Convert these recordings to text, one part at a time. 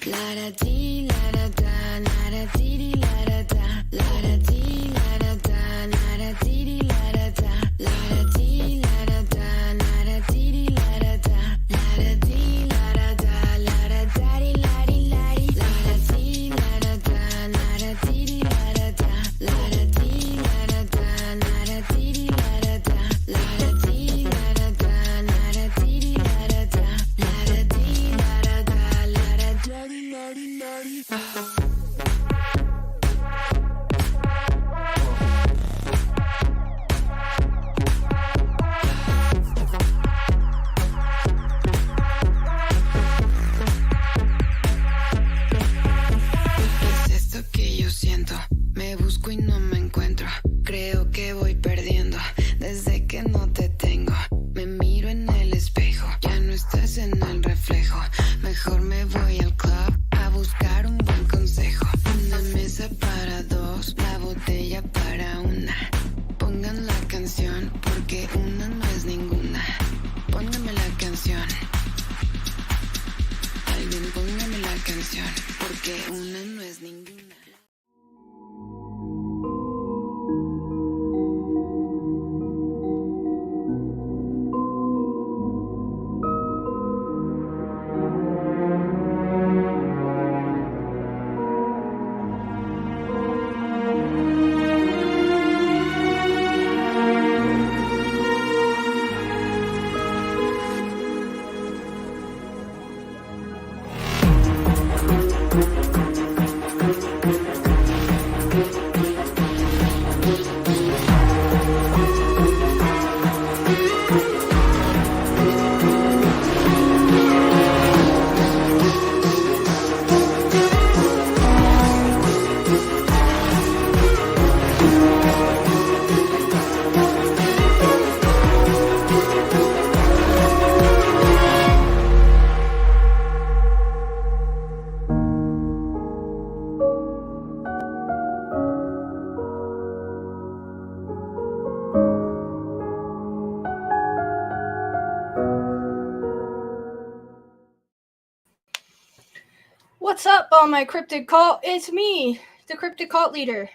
La da dee, la da da, la da dee dee, la da da, la da dee, la da da, la da dee dee, la da da, la da dee, la da da, la da dee dee, la da da, la da dee, la da da, la da da dee, la dee, la dee, la da dee, la da da, la da dee dee, la da da, la da dee, la da da, la da dee dee, la da da, la da dee, la da da, la da dee dee, la da da, la da dee, la da da, la da dee, la dee, la dee. Es esto que yo siento, me busco y no me encuentro, creo que voy perdiendo desde que no te tengo, me miro en el espejo, ya no estás en el reflejo, mejor me voy al club a buscar un buen consejo, una mesa para dos, la botella para una, pongan la canción porque una no es ninguna, póngame la canción. Alguien póngame la canción, porque una no es ninguna. What's up, all my cryptid cult? It's me, the cryptid cult leader,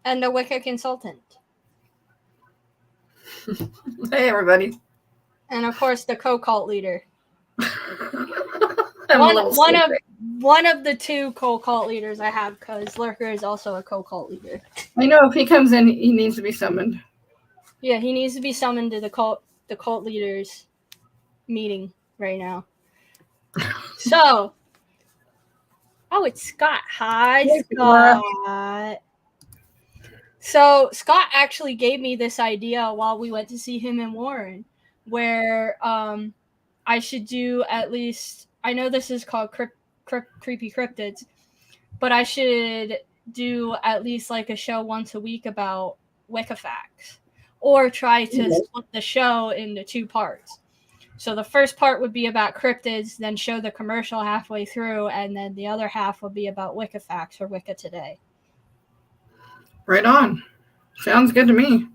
and the Wicca consultant, Hey, everybody. and of course the co-cult leader. I'm a little stupid. One of the two co-cult leaders I have, because Lurker is also a co-cult leader. I know if he comes in, he needs to be summoned. Yeah, he needs to be summoned to the cult leaders meeting right now. So, oh, it's Scott. Hi, Hey, Scott. So Scott actually gave me this idea while we went to see him in Warren, where I should do at least, I know this is called Creepy Cryptids, but I should do at least like a show once a week about Wicca facts, or try to split the show into two parts. So the first part would be about cryptids, then show the commercial halfway through, and then the other half would be about Wicca facts or Wicca Today. Right on. Sounds good to me.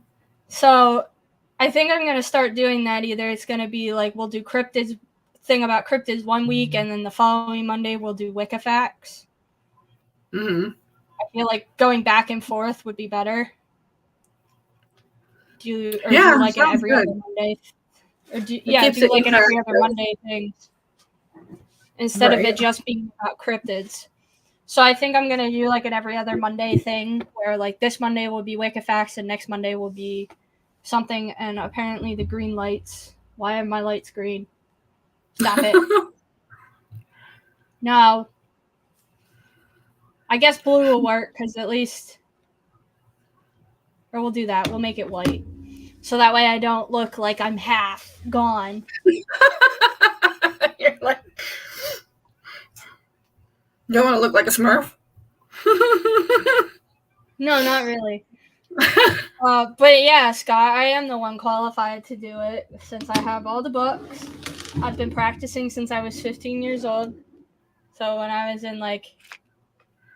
So I think I'm going to start doing that. Either it's going to be like we'll do cryptids thing about cryptids one week, and then the following Monday we'll do Wicca facts. Mm-hmm. I feel like going back and forth would be better. Do you like an every other Monday? Or do like an every other Monday thing instead of it just being about cryptids. So I think I'm going to do like an every other Monday thing where like this Monday will be Wicca facts and next Monday will be something. And apparently the green lights. Why are my lights green? Stop it. No. I guess blue will work because at least, or we'll do that. We'll make it white. So that way I don't look like I'm half gone. You're like, you don't want to look like a Smurf? No, not really. But yeah, Scott, I am the one qualified to do it since I have all the books. I've been practicing since I was 15 years old. So when I was in like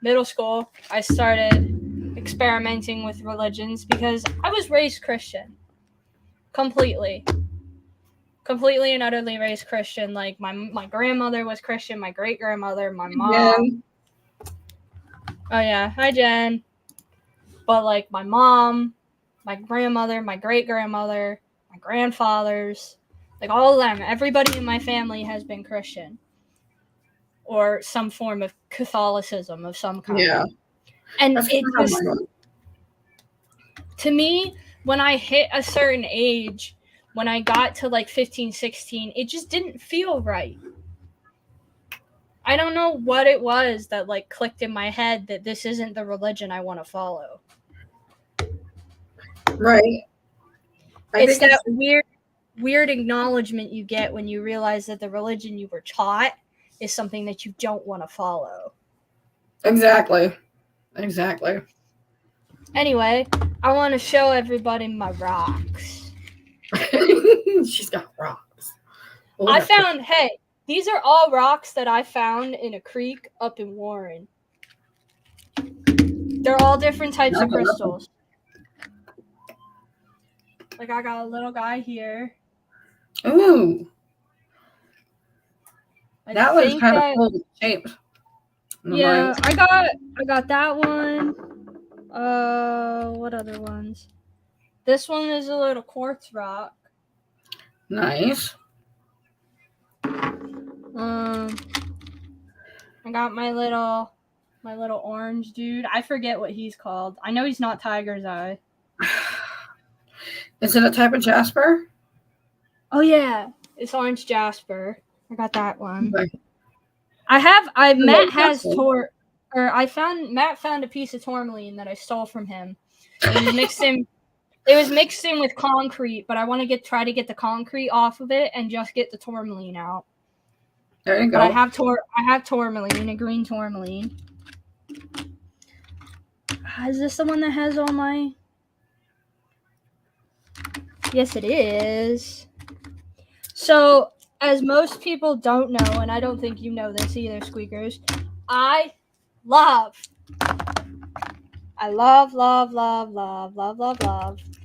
middle school, I started experimenting with religions because I was raised Christian. Completely. completely and utterly raised Christian. Like my grandmother was Christian, my great grandmother, my mom. Jen. Oh yeah, hi Jen. But like my mom, my grandmother, my great grandmother, my grandfathers, like all of them, everybody in my family has been Christian or some form of Catholicism of some kind. Yeah. And That's it kinda how just, mine was. to me, when I hit a certain age, when I got to like 15, 16, it just didn't feel right. I don't know what it was that like clicked in my head that this isn't the religion I want to follow. Right. It's that weird acknowledgement you get when you realize that the religion you were taught is something that you don't want to follow. Exactly. Anyway, I want to show everybody my rocks. She's got rocks. I found, hey, these are all rocks that I found in a creek up in Warren. They're all different types of crystals. Like I got a little guy here. Ooh. That was kind of cool shape. Yeah, I got that one. What other ones? This one is a little quartz rock. Nice. I got my little orange dude. I forget what he's called. I know he's not Tiger's Eye. Is it a type of jasper? Oh yeah, it's orange jasper. I got that one. Okay. Matt found a piece of tourmaline that I stole from him. It was mixed in with concrete, but I want to try to get the concrete off of it and just get the tourmaline out. There you go. But I have tourmaline, a green tourmaline. Is this the one that has all my? Yes, it is. So, as most people don't know, and I don't think you know this either, Squeakers, I love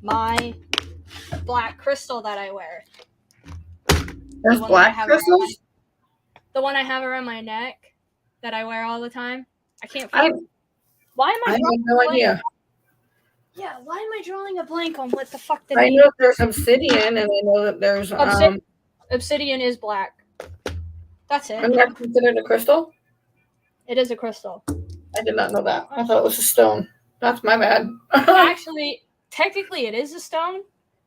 my black crystal that I wear. There's black crystals? The one I have around my neck that I wear all the time. I can't find. Why am I? I have no idea. Yeah, why am I drawing a blank on what the fuck the I name? know there's obsidian, and I know that there's obsidian is black. That's it. And that's considered a crystal? It is a crystal. I did not know that. I thought it was a stone. That's my bad. Actually, technically it is a stone,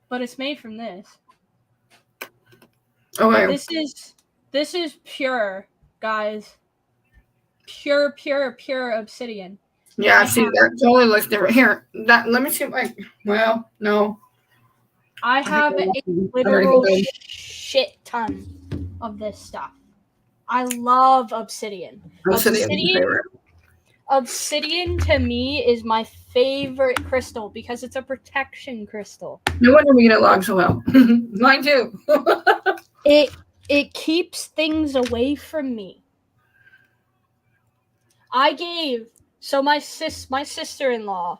but it's made from this. Okay. This is pure, guys. Pure obsidian. Yeah, see, that totally looks different. Here, let me see if no. I have a literal shit ton of this stuff. I love obsidian. Obsidian to me is my favorite crystal because it's a protection crystal. No wonder we get along so well. Mine too. It keeps things away from me. My sister-in-law,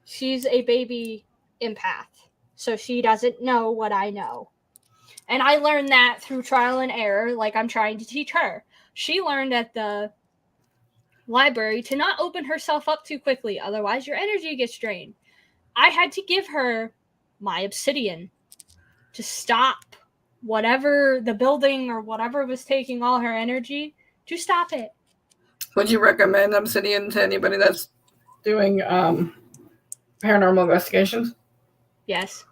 she's a baby empath, so she doesn't know what I know. And I learned that through trial and error, like I'm trying to teach her. She learned at the library to not open herself up too quickly, otherwise your energy gets drained. I had to give her my obsidian to stop whatever the building or whatever was taking all her energy, to stop it. Would you recommend obsidian to anybody that's doing paranormal investigations? Yes.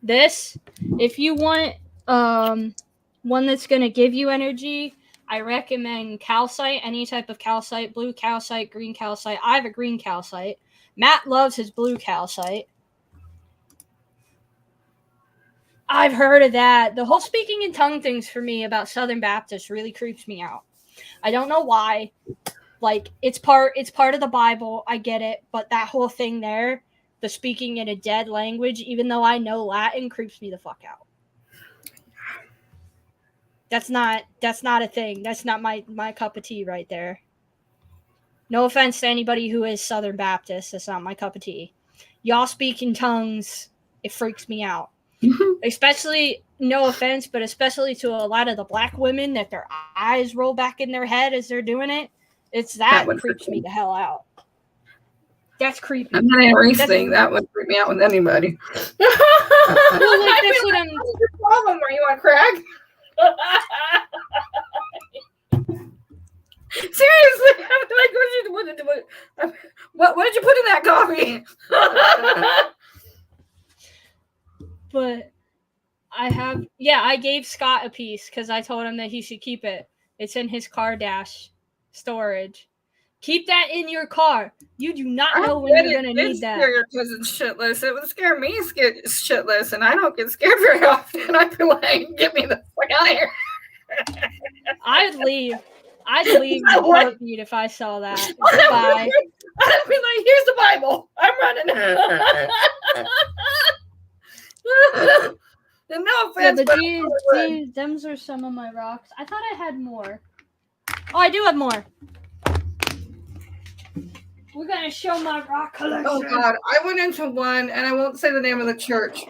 This, if you want one that's going to give you energy, I recommend calcite, any type of calcite, blue calcite, green calcite. I have a green calcite. Matt loves his blue calcite. I've heard of that. The whole speaking in tongue things for me about Southern Baptists really creeps me out. I don't know why. Like, it's part of the Bible. I get it. But that whole thing there, the speaking in a dead language, even though I know Latin, creeps me the fuck out. That's not a thing. That's not my cup of tea right there. No offense to anybody who is Southern Baptist. That's not my cup of tea. Y'all speak in tongues. It freaks me out. Especially, no offense, but especially to a lot of the black women that their eyes roll back in their head as they're doing it. It's that would creeps freak me the hell out. That's creepy. I'm not a race thing. That would freak me out with anybody. Well, like, that's what I'm. What's your problem? Are you on crack? Seriously, I'm like, what did you put in that coffee? But I gave Scott a piece because I told him that he should keep it. It's in his car dash storage. Keep that in your car. You do not know when you're going to need that. Scare your cousin shitless. It would scare me shitless, and I don't get scared very often. I'd be like, get me the fuck out of here. I'd leave in a heartbeat if I saw that. Goodbye. I'd be like, here's the Bible. I'm running. And no offense, but them's are some of my rocks. I thought I had more. Oh, I do have more. We're going to show my rock collection. Oh, God. I went into one, and I won't say the name of the church.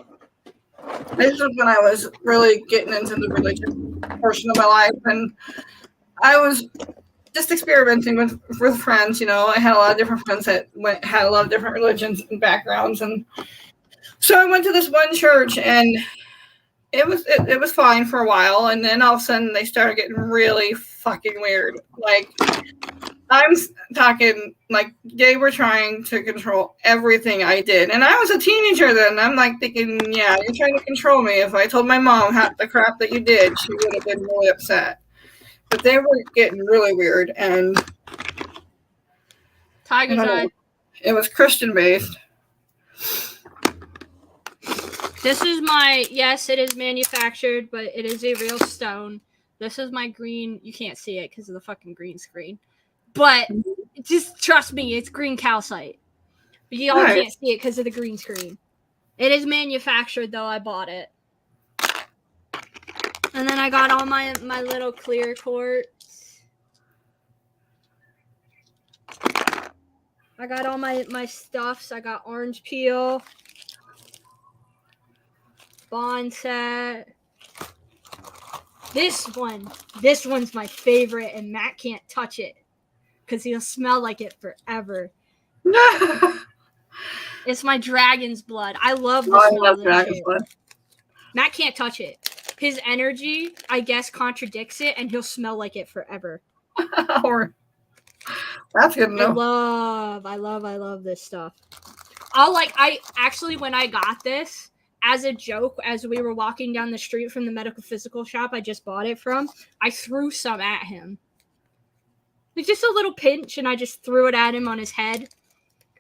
This was when I was really getting into the religious portion of my life, and I was just experimenting with friends. You know, I had a lot of different friends that had a lot of different religions and backgrounds, and so I went to this one church, and it was fine for a while, and then all of a sudden they started getting really fucking weird. Like, I'm talking, like, they were trying to control everything I did. And I was a teenager then. I'm like thinking, yeah, you're trying to control me. If I told my mom the crap that you did, she would have been really upset. But they were getting really weird. And Tiger's Eye. It was Christian based. This is yes, it is manufactured, but it is a real stone. This is my green. You can't see it because of the fucking green screen. But just trust me, it's green calcite. But y'all can't see it because of the green screen. It is manufactured, though. I bought it. And then I got all my little clear quartz. I got all my stuffs. I got orange peel. Bond set. This one's my favorite, and Matt can't touch it because he'll smell like it forever. It's my dragon's blood. I love the smell of dragon's blood. Matt can't touch it. His energy, I guess, contradicts it, and he'll smell like it forever. That's good enough. I love this stuff. When I got this, as a joke, as we were walking down the street from the medical physical shop I just bought it from, I threw some at him. Like, just a little pinch, and I just threw it at him on his head.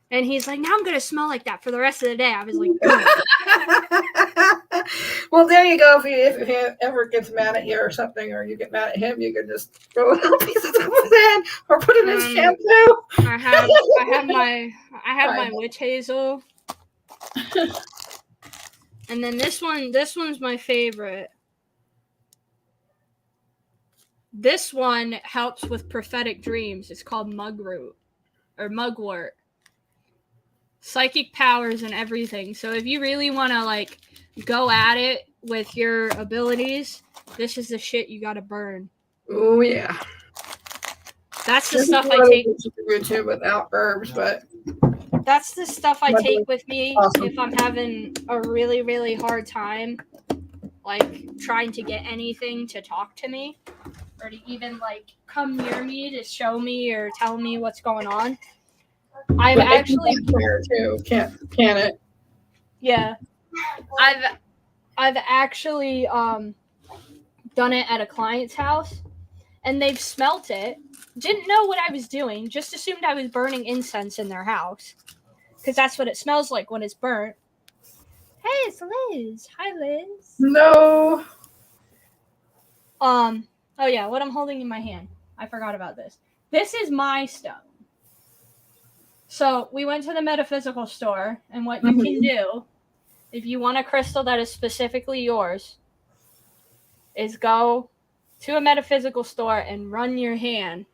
And he's like, now I'm going to smell like that for the rest of the day. I was like, well, there you go. If he ever gets mad at you or something, or you get mad at him, you can just throw a little piece of stuff with it, or put it in shampoo. I have my witch hazel. And then this one's my favorite. This one helps with prophetic dreams. It's called mugwort. Psychic powers and everything. So if you really want to, like, go at it with your abilities, this is the shit you gotta burn. Oh, yeah. That's the stuff I take. YouTube without herbs, but that's the stuff I take with me if I'm having a really, really hard time, like, trying to get anything to talk to me or to even, like, come near me to show me or tell me what's going on. I've actually too. Can it? Yeah. I've actually done it at a client's house, and they've smelt it. Didn't know what I was doing. Just assumed I was burning incense in their house, because that's what it smells like when it's burnt. Hey, it's Liz. Hi, Liz. No. Oh yeah, what I'm holding in my hand. I forgot about this. This is my stone. So we went to the metaphysical store, and what you can do, if you want a crystal that is specifically yours, is go to a metaphysical store and run your hand.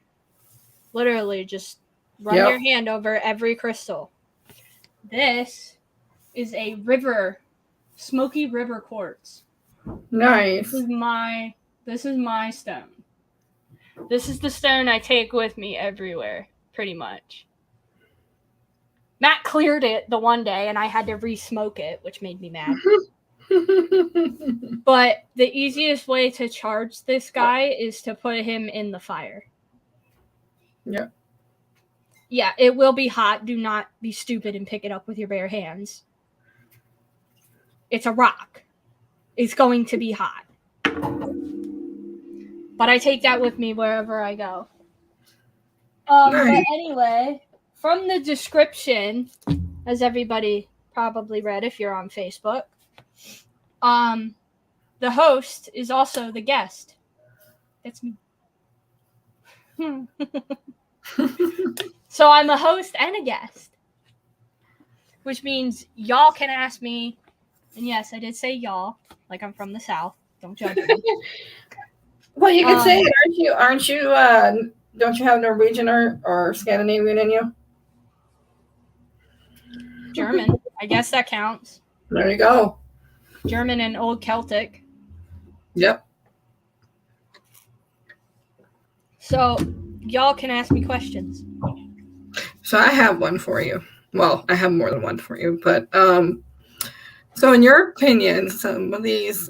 Literally, just run your hand over every crystal. This is a river Smoky River Quartz. Nice. This is my stone. This is the stone I take with me everywhere, pretty much. Matt cleared it the one day, and I had to re-smoke it, which made me mad. But the easiest way to charge this guy is to put him in the fire. Yeah. Yeah, it will be hot. Do not be stupid and pick it up with your bare hands. It's a rock. It's going to be hot. But I take that with me wherever I go. But anyway, from the description, as everybody probably read if you're on Facebook, the host is also the guest. That's me. So I'm a host and a guest, which means y'all can ask me, and yes, I did say y'all, like I'm from the South. Don't judge me. Well, you could say it, aren't you, don't you have Norwegian or Scandinavian in you? German. I guess that counts. There you go. German and Old Celtic. Yep. So y'all can ask me questions. So I have one for you. Well, I have more than one for you, but so in your opinion, some of these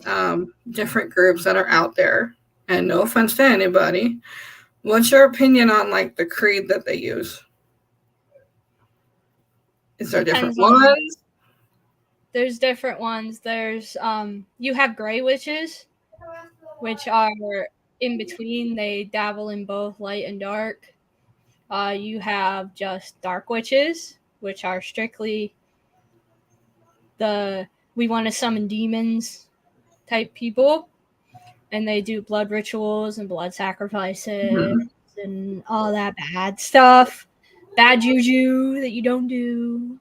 different groups that are out there, and no offense to anybody, what's your opinion on like the creed that they use? Is there different ones? There's different ones. There's you have gray witches, which are in between. They dabble in both light and dark. You have just dark witches, which are strictly we want to summon demons type people, and they do blood rituals and blood sacrifices and all that bad stuff, bad juju that you don't do.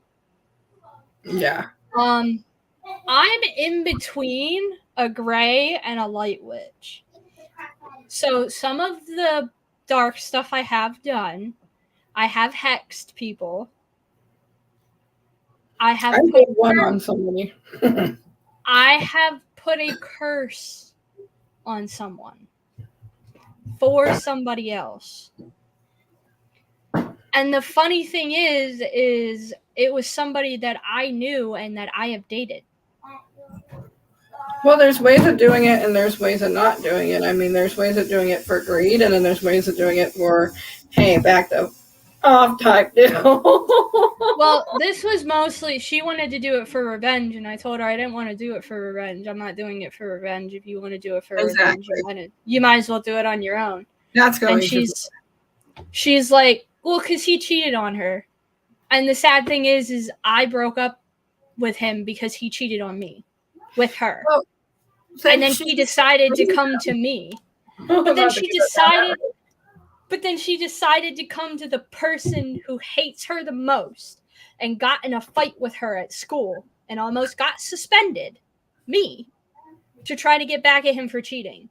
Yeah. I'm in between a gray and a light witch. So some of the dark stuff I have done, I have hexed people. I did one on somebody. I have put a curse on someone for somebody else. And the funny thing is it was somebody that I knew and that I have dated. Well, there's ways of doing it and there's ways of not doing it. I mean, there's ways of doing it for greed, and then there's ways of doing it for, hey, back the off type deal. Well, this was mostly, she wanted to do it for revenge, and I told her I didn't want to do it for revenge. I'm not doing it for revenge. If you want to do it for revenge, you might as well do it on your own. That's going and she's like, well, because he cheated on her. And the sad thing is I broke up with him because he cheated on me with her. Well, and then she decided to come to me. But then she decided to come to the person who hates her the most and got in a fight with her at school and almost got suspended, me, to try to get back at him for cheating.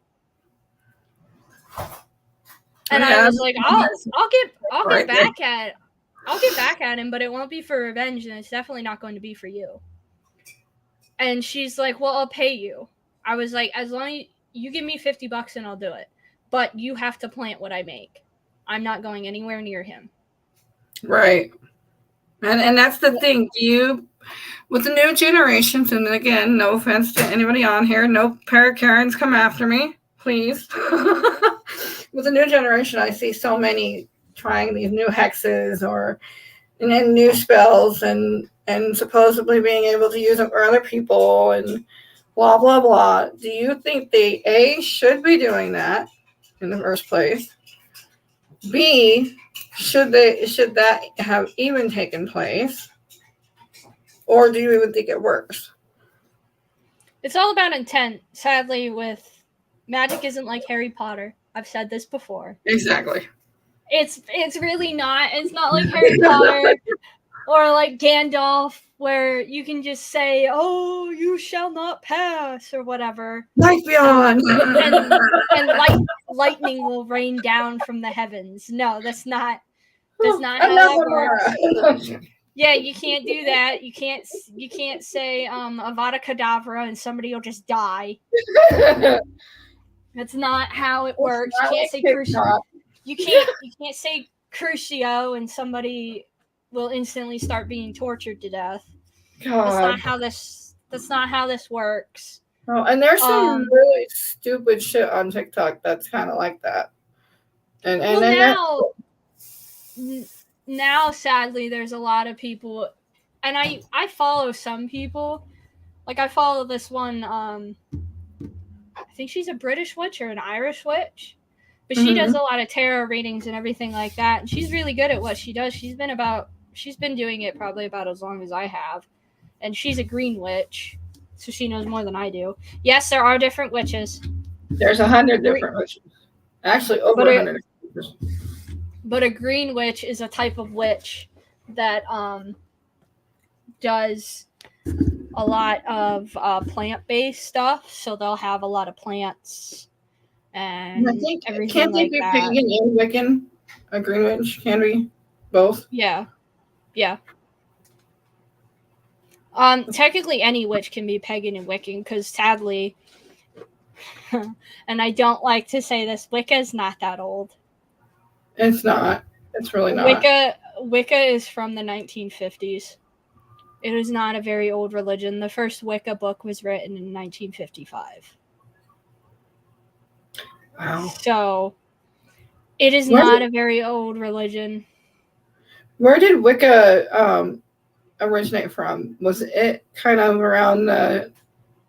And I was like, I'll get back at him, but it won't be for revenge, and it's definitely not going to be for you. And she's like, well, I'll pay you. I was like, as long as you give me $50 and I'll do it. But you have to plant what I make. I'm not going anywhere near him. Right. And that's the thing. With the new generations, and again, no offense to anybody on here, no para-Karens come after me, please. With the new generation, I see so many trying these new hexes and then new spells and supposedly being able to use them for other people and blah, blah, blah. Do you think they, A, should be doing that in the first place? B, should that have even taken place? Or do you even think it works? It's all about intent. Sadly, with magic isn't like Harry Potter. I've said this before. Exactly. It's really not. It's not like Harry Potter or like Gandalf, where you can just say, "Oh, you shall not pass" or whatever. Light beyond. and lightning will rain down from the heavens. No, that's not how that works. Yeah, you can't do that. You can't say Avada Kedavra and somebody will just die. That's not how it works. You Not can't like say TikTok. you can't say Crucio and somebody will instantly start being tortured to death. That's God. not how this works. Oh, and there's some Um really stupid shit on TikTok that's kind of like that. And well then now sadly there's a lot of people, and I follow some people. Like I follow this one I think she's a British witch or an Irish witch. But she does a lot of tarot readings and everything like that. And she's really good at what she does. She's been doing it probably about as long as I have. And she's a green witch. So she knows more than I do. Yes, there are different witches. there's 100 different witches. Actually, over 100 witches. But a green witch is a type of witch that does a lot of plant-based stuff. So they'll have a lot of plants and I think everything can't they like be that. pagan and Wiccan? A green witch can be both. Yeah. Technically any witch can be pagan and Wiccan because sadly, and I don't like to say this, Wicca is not that old. It's not. It's really not. Wicca is from the 1950s. It is not a very old religion. The first Wicca book was written in 1955. Wow. So it is not a very old religion. Where did Wicca originate from? Was it kind of around the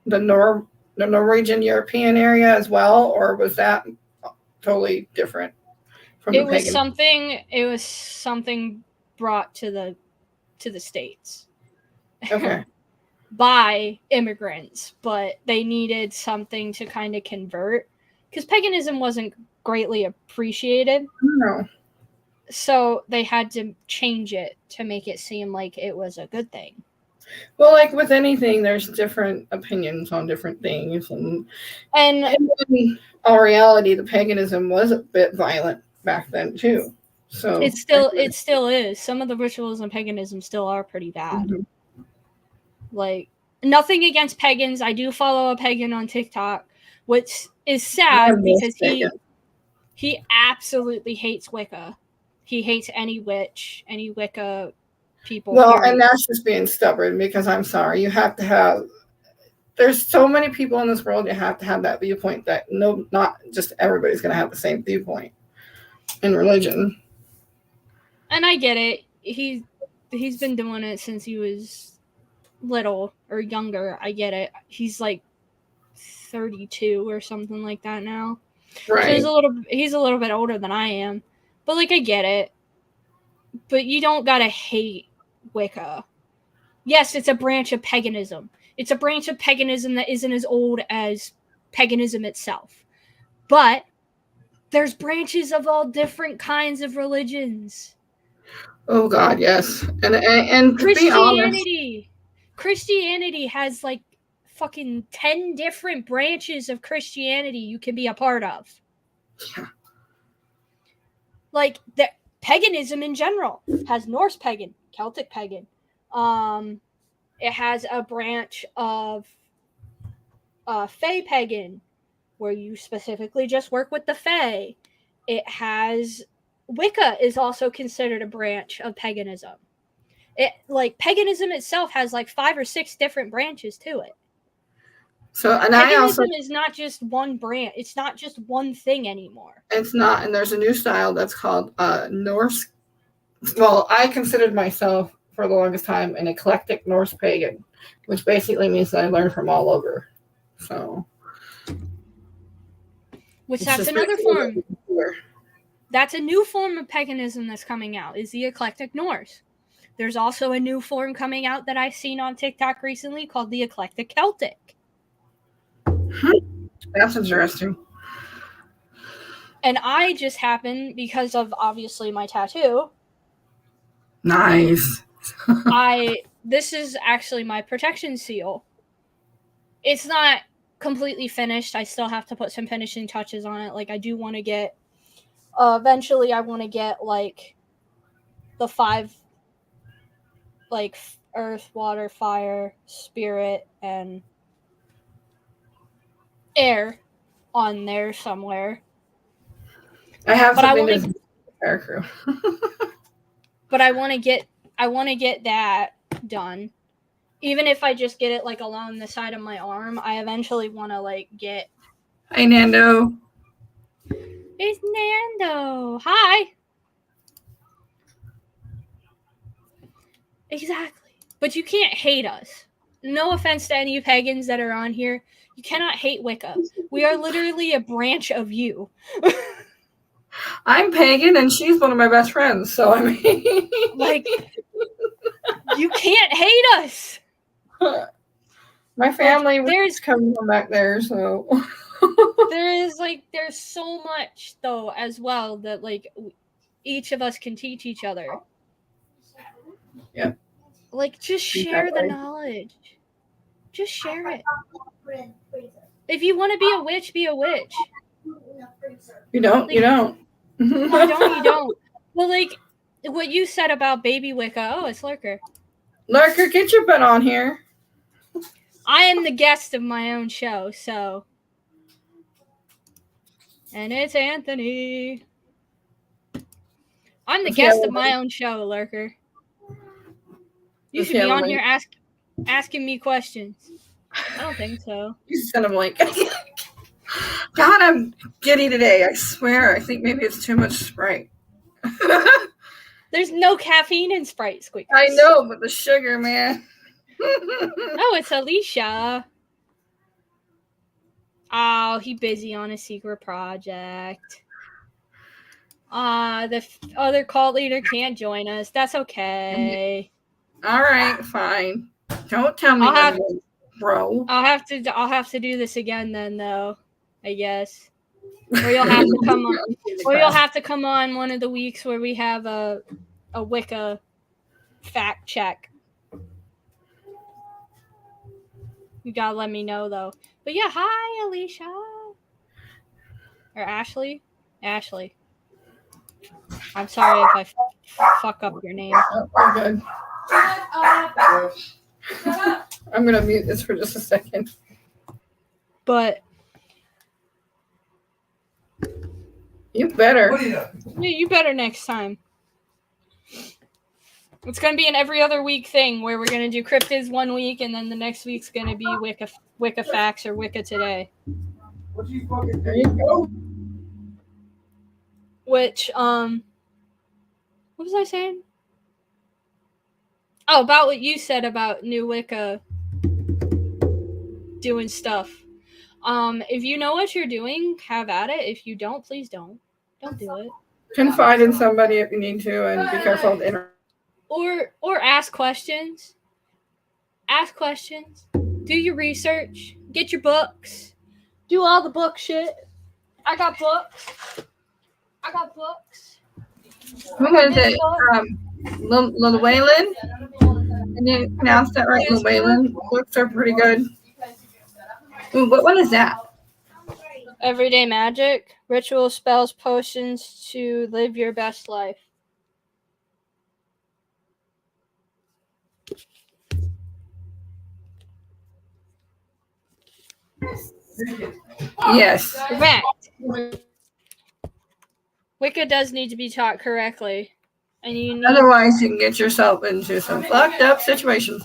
Norwegian European area as well, or was that totally different from It was something brought to the States. Okay. By immigrants, but they needed something to kind of convert because paganism wasn't greatly appreciated. No. So they had to change it to make it seem like it was a good thing. Well, like with anything, there's different opinions on different things, and in all reality, the paganism was a bit violent back then too. So it still is. Some of the rituals in paganism still are pretty bad. Mm-hmm. Like, nothing against pagans. I do follow a pagan on TikTok, which is sad because he absolutely hates Wicca. He hates any witch, any Wicca people. Well, period. and that's just being stubborn because I'm sorry, you have to have. There's so many people in this world. You have to have that viewpoint. That not just everybody's going to have the same viewpoint in religion. And I get it. He's been doing it since he was little or younger. I get it. He's like 32 or something like that now. Right. So he's a little bit older than I am. But like I get it. But you don't gotta hate Wicca. Yes, it's a branch of paganism. It's a branch of paganism that isn't as old as paganism itself. But there's branches of all different kinds of religions. Oh God, yes. And to be honest, Christianity has like fucking 10 different branches of Christianity you can be a part of. Yeah. Like the paganism in general has Norse pagan, Celtic pagan. It has a branch of Fae pagan, where you specifically just work with the Fae. It has Wicca is also considered a branch of paganism. It like paganism itself has like 5 or 6 different branches to it. So and paganism is not just one branch. It's not just one thing anymore. It's not, and there's a new style that's called Norse. Well, I considered myself for the longest time an eclectic Norse pagan, which basically means that I learned from all over. So, which that's another form. That's a new form of paganism that's coming out. Is the eclectic Norse. There's also a new form coming out that I've seen on TikTok recently called the eclectic Celtic. That's interesting. And I just happen, because of obviously my tattoo. Nice. This is actually my protection seal. It's not completely finished. I still have to put some finishing touches on it. Like I do want to get, eventually I want to get like the 5 like earth, water, fire, spirit, and air on there somewhere. I have But I something want to fire crew. but I want to get that done. Even if I just get it like along the side of my arm, I eventually want to like get. Hi, Nando. It's Nando. Hi. Exactly. But you can't hate us. No offense to any pagans that are on here. You cannot hate Wicca. We are literally a branch of you. I'm pagan and she's one of my best friends, so I mean, like, you can't hate us. My family there's coming from back there, so there's so much though as well that like each of us can teach each other. Yeah. Like, just share the knowledge. Just share it. If you want to be a witch, be a witch. You don't. Like, you don't. You don't. Well, like what you said about baby Wicca. Oh, it's Lurker. Lurker, get your butt on here. I am the guest of my own show, so. And it's Anthony. I'm the guest of my own show, Lurker. You should be on here asking me questions. I don't think so. You son of a like. God, I'm giddy today. I swear. I think maybe it's too much Sprite. There's no caffeine in Sprite, Squeak. I know, but the sugar, man. Oh, it's Alicia. Oh, he busy on a secret project. The other cult leader can't join us. That's okay. All right, fine. Don't tell me what it is, bro. I'll have to do this again then, though. I guess. Or you'll have to come on. Or you'll have to come on one of the weeks where we have a Wicca fact check. You gotta let me know though. But yeah, hi Alicia. Or Ashley. Ashley. I'm sorry if I fuck up your name. Oh, we're good. Shut up. Shut up. I'm gonna mute this for just a second. But you better. Yeah, you better next time. It's going to be an every other week thing where we're going to do cryptids one week and then the next week's going to be Wicca Facts or Wicca Today. There you go. Which, what was I saying? Oh, about what you said about New Wicca doing stuff. If you know what you're doing, have at it. If you don't, please don't. Don't do it. Confide in somebody if you need to, and be careful of the internet. Or ask questions. Ask questions. Do your research. Get your books. Do all the book shit. I got books. What was it? Llewellyn? Can you pronounce that right? Llewellyn? Books are pretty good. Ooh, what one is that? Everyday magic. Ritual spells, potions to live your best life. Yes. Correct. Wicca does need to be taught correctly. And you need Otherwise, you can get yourself into some fucked up situations.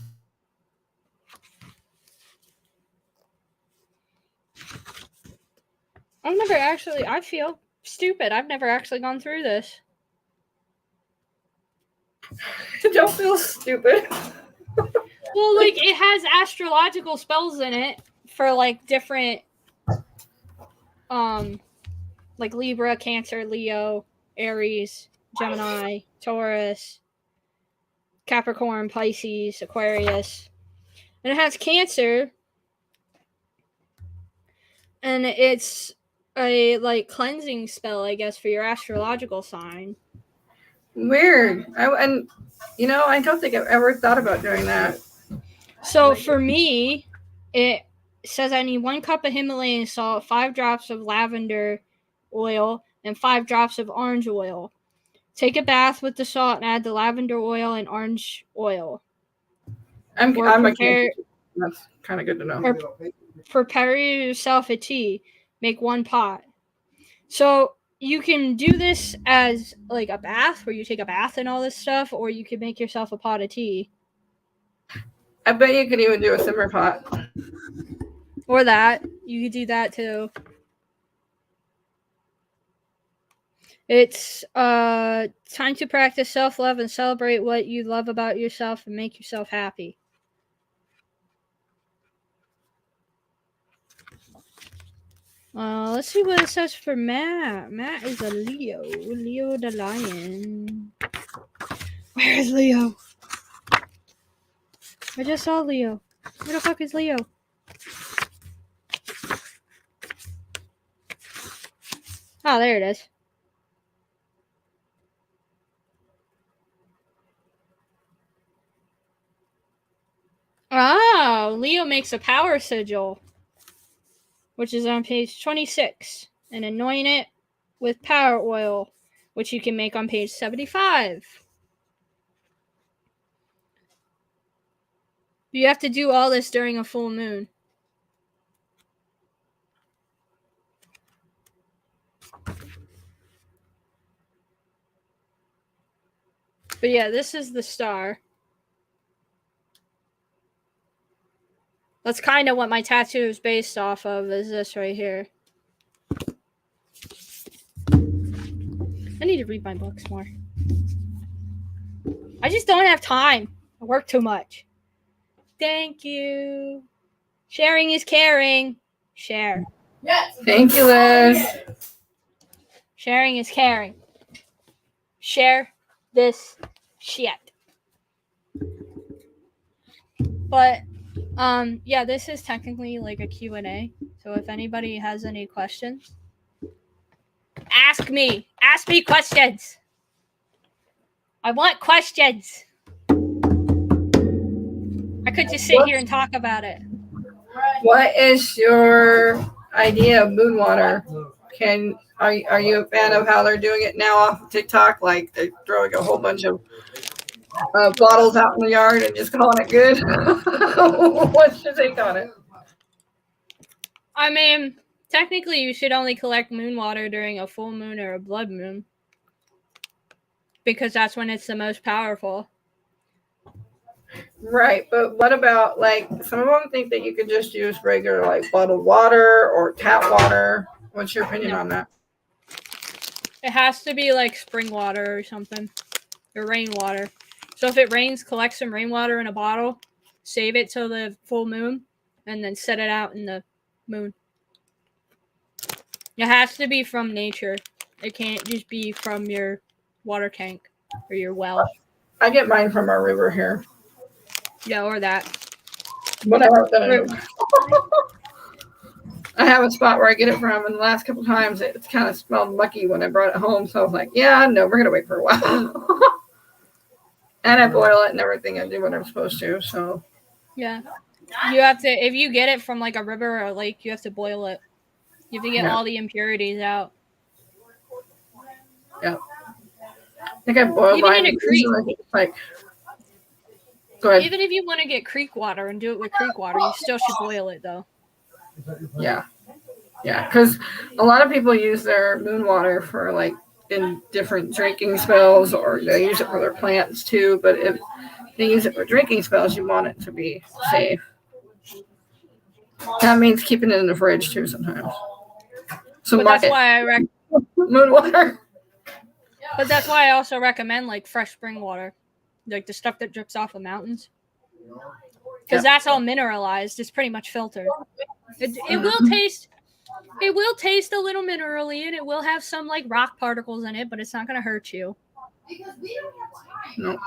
I feel stupid. I've never actually gone through this. Don't feel stupid. Well, like, it has astrological spells in it for, like, different, like Libra, Cancer, Leo, Aries, Gemini, Taurus, Capricorn, Pisces, Aquarius. And it has Cancer. And it's a, like, cleansing spell, I guess, for your astrological sign. Weird. I don't think I've ever thought about doing that. So for me, it says I need 1 cup of Himalayan salt, 5 drops of lavender oil, and 5 drops of orange oil. Take a bath with the salt and add the lavender oil and orange oil. I'm Or a prepare Cancer. That's kind of good to know. or prepare yourself a tea. Make 1 pot. So you can do this as like a bath, where you take a bath and all this stuff, or you can make yourself a pot of tea. I bet you could even do a simmer pot. Or that. You could do that too. It's time to practice self-love and celebrate what you love about yourself and make yourself happy. Let's see what it says for Matt. Matt is a Leo. Leo the lion. Where is Leo? I just saw Leo. Where the fuck is Leo? Oh, there it is. Oh, Leo makes a power sigil, which is on page 26, and anoint it with power oil, which you can make on page 75. You have to do all this during a full moon. But yeah, this is the star. That's kind of what my tattoo is based off of, is this right here. I need to read my books more. I just don't have time. I work too much. Thank you. Sharing is caring. Share. Yes. Thank you, Liz. Sharing is caring. Share this shit. But yeah, this is technically like a Q&A. So if anybody has any questions, ask me. Ask me questions. I want questions. I could just sit here and talk about it. What is your idea of moon water? Are you a fan of how they're doing it now off of TikTok? Like they're throwing a whole bunch of bottles out in the yard and just calling it good. What's your take on it? I mean, technically you should only collect moon water during a full moon or a blood moon, because that's when it's the most powerful. Right, but what about, like, some of them think that you could just use regular, like, bottled water or tap water. What's your opinion on that? It has to be like spring water or something, or rainwater. So if it rains, collect some rainwater in a bottle, save it till the full moon, and then set it out in the moon. It has to be from nature. It can't just be from your water tank or your well. I get mine from our river here. Yeah, or that. Whatever. I have a spot where I get it from, and the last couple times it's kind of smelled mucky when I brought it home. So I was like, yeah, no, we're going to wait for a while. And I boil it and everything. I do what I'm supposed to. So yeah. You have to, if you get it from like a river or a lake, you have to boil it. You have to get all the impurities out. Yeah. I think I boiled mine. In a creek. Like, go ahead. Even if you want to get creek water and do it with creek water, you still should boil it though. Yeah. Yeah, because a lot of people use their moon water for like in different drinking spells, or they use it for their plants too. But if they use it for drinking spells, you want it to be safe. That means keeping it in the fridge too sometimes. So but that's why I recommend moon water. But that's why I also recommend like fresh spring water, like the stuff that drips off the mountains, because that's all mineralized. It's pretty much filtered. It will taste a little minerally, and it will have some like rock particles in it, but it's not going to hurt you. No.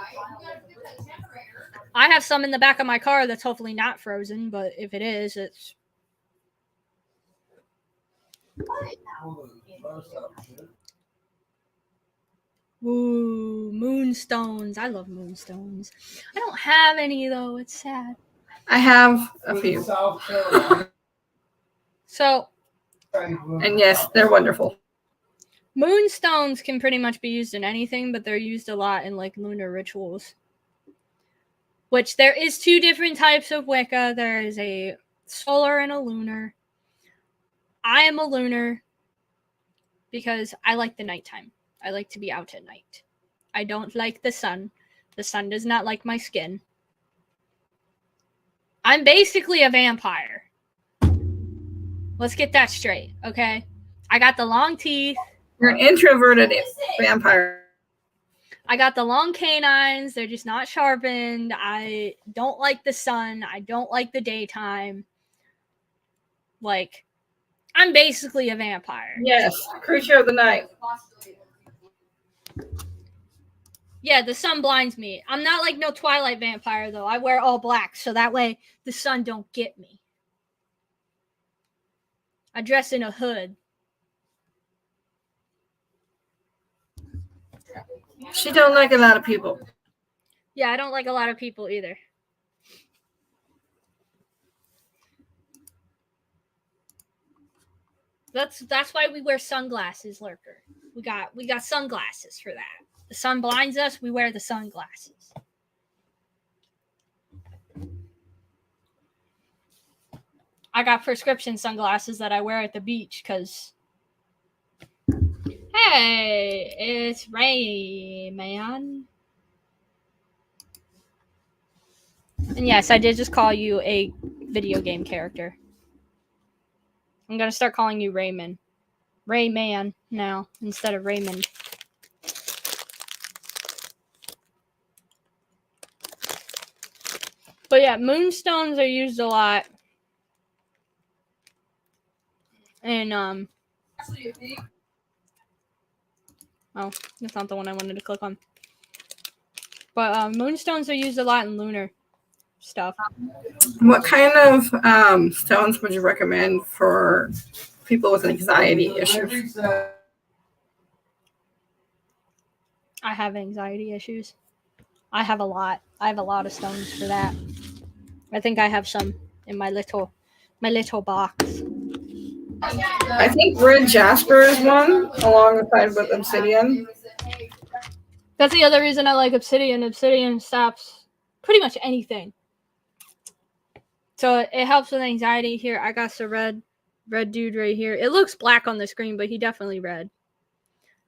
I have some in the back of my car that's hopefully not frozen, but if it is, it's. Ooh, moonstones. I love moonstones. I don't have any though. It's sad. I have a few. So. And yes, they're wonderful. Moonstones can pretty much be used in anything, but they're used a lot in like lunar rituals. which there is 2 different types of Wicca. There is a solar and a lunar. I am a lunar because I like the nighttime. I like to be out at night. I don't like the sun. The sun does not like my skin. I'm basically a vampire. Let's get that straight, okay? I got the long teeth. You're an introverted vampire. I got the long canines. They're just not sharpened. I don't like the sun. I don't like the daytime. Like, I'm basically a vampire. Yes, creature of the night. Yeah, the sun blinds me. I'm not like no Twilight vampire, though. I wear all black, so that way the sun don't get me. I dress in a hood. She don't like a lot of people. Yeah, I don't like a lot of people either. That's why we wear sunglasses, Lurker. We got sunglasses for that. The sun blinds us, we wear the sunglasses. I got prescription sunglasses that I wear at the beach because hey, it's Ray, man. And yes, I did just call you a video game character. I'm gonna start calling you Raymond. Rayman now instead of Raymond. But yeah, moonstones are used a lot. And oh, that's not the one I wanted to click on. But moonstones are used a lot in lunar stuff. What kind of stones would you recommend for people with anxiety issues? I have anxiety issues. I have a lot. I have a lot of stones for that. I think I have some in my little box. I think red jasper is one, alongside with obsidian. That's the other reason I like obsidian. Obsidian stops pretty much anything. So it helps with anxiety. Here, I got some red dude right here. It looks black on the screen, but he definitely red.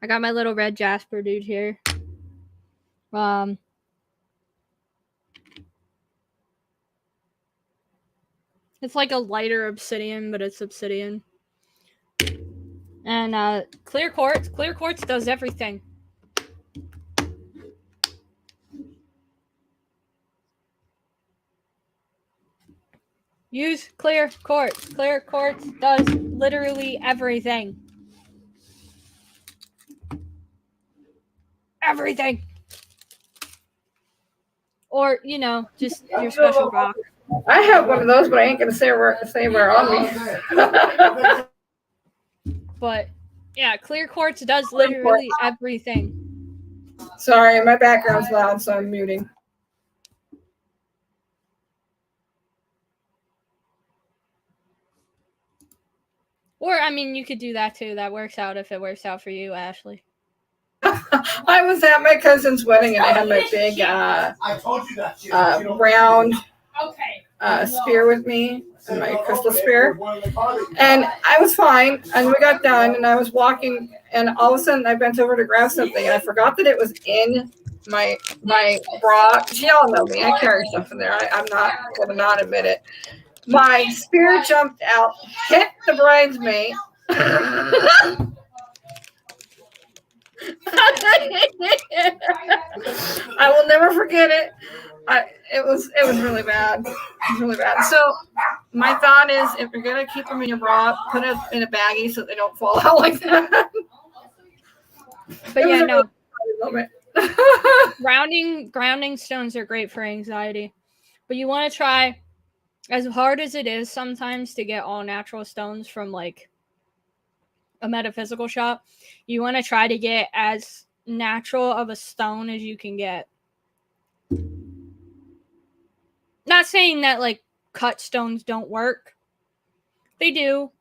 I got my little red jasper dude here. It's like a lighter obsidian, but it's obsidian. And clear quartz. Clear quartz does everything. Use clear quartz. Clear quartz does literally everything. Everything. Or, you know, just your special rock. I have one of those, but I ain't gonna say where on me. But yeah, clear quartz does literally everything. Sorry, my background's loud, so I'm muting. Or, I mean, you could do that too. That works out if it works out for you, Ashley. I was at my cousin's wedding and I had my big round spear with me, and my crystal spear. And I was fine, and we got done, and I was walking, and all of a sudden I bent over to grab something, and I forgot that it was in my bra. Y'all know me. I carry stuff in there. I'm not going to not admit it. My spear jumped out, hit the bridesmaid. I will never forget it. It was really bad. It was really bad. So my thought is, if you're gonna keep them in your bra, put it in a baggie so they don't fall out like that. But yeah, no. Really grounding stones are great for anxiety, but you want to try, as hard as it is sometimes to get all natural stones from like a metaphysical shop, you want to try to get as natural of a stone as you can get. Not saying that like cut stones don't work. They do.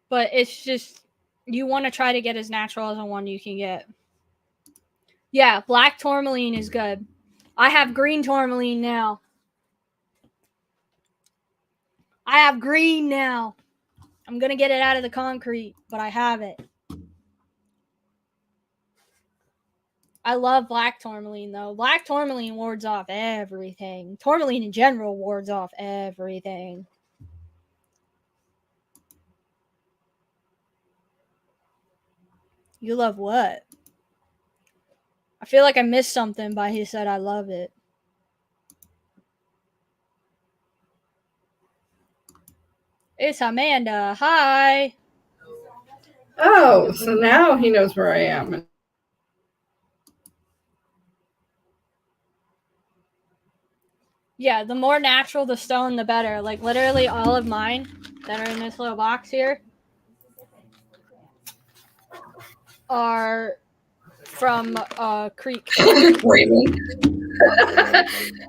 But it's just, you want to try to get as natural as a one you can get. Yeah, black tourmaline is good. I have green tourmaline now. I have green now. I'm going to get it out of the concrete, but I have it. I love black tourmaline, though. Black tourmaline wards off everything. Tourmaline in general wards off everything. You love what? I feel like I missed something by he said I love it. It's Amanda. Hi. Oh, so now he knows where I am. Yeah, the more natural the stone, the better. Like, literally all of mine that are in this little box here are from a creek. Raymond.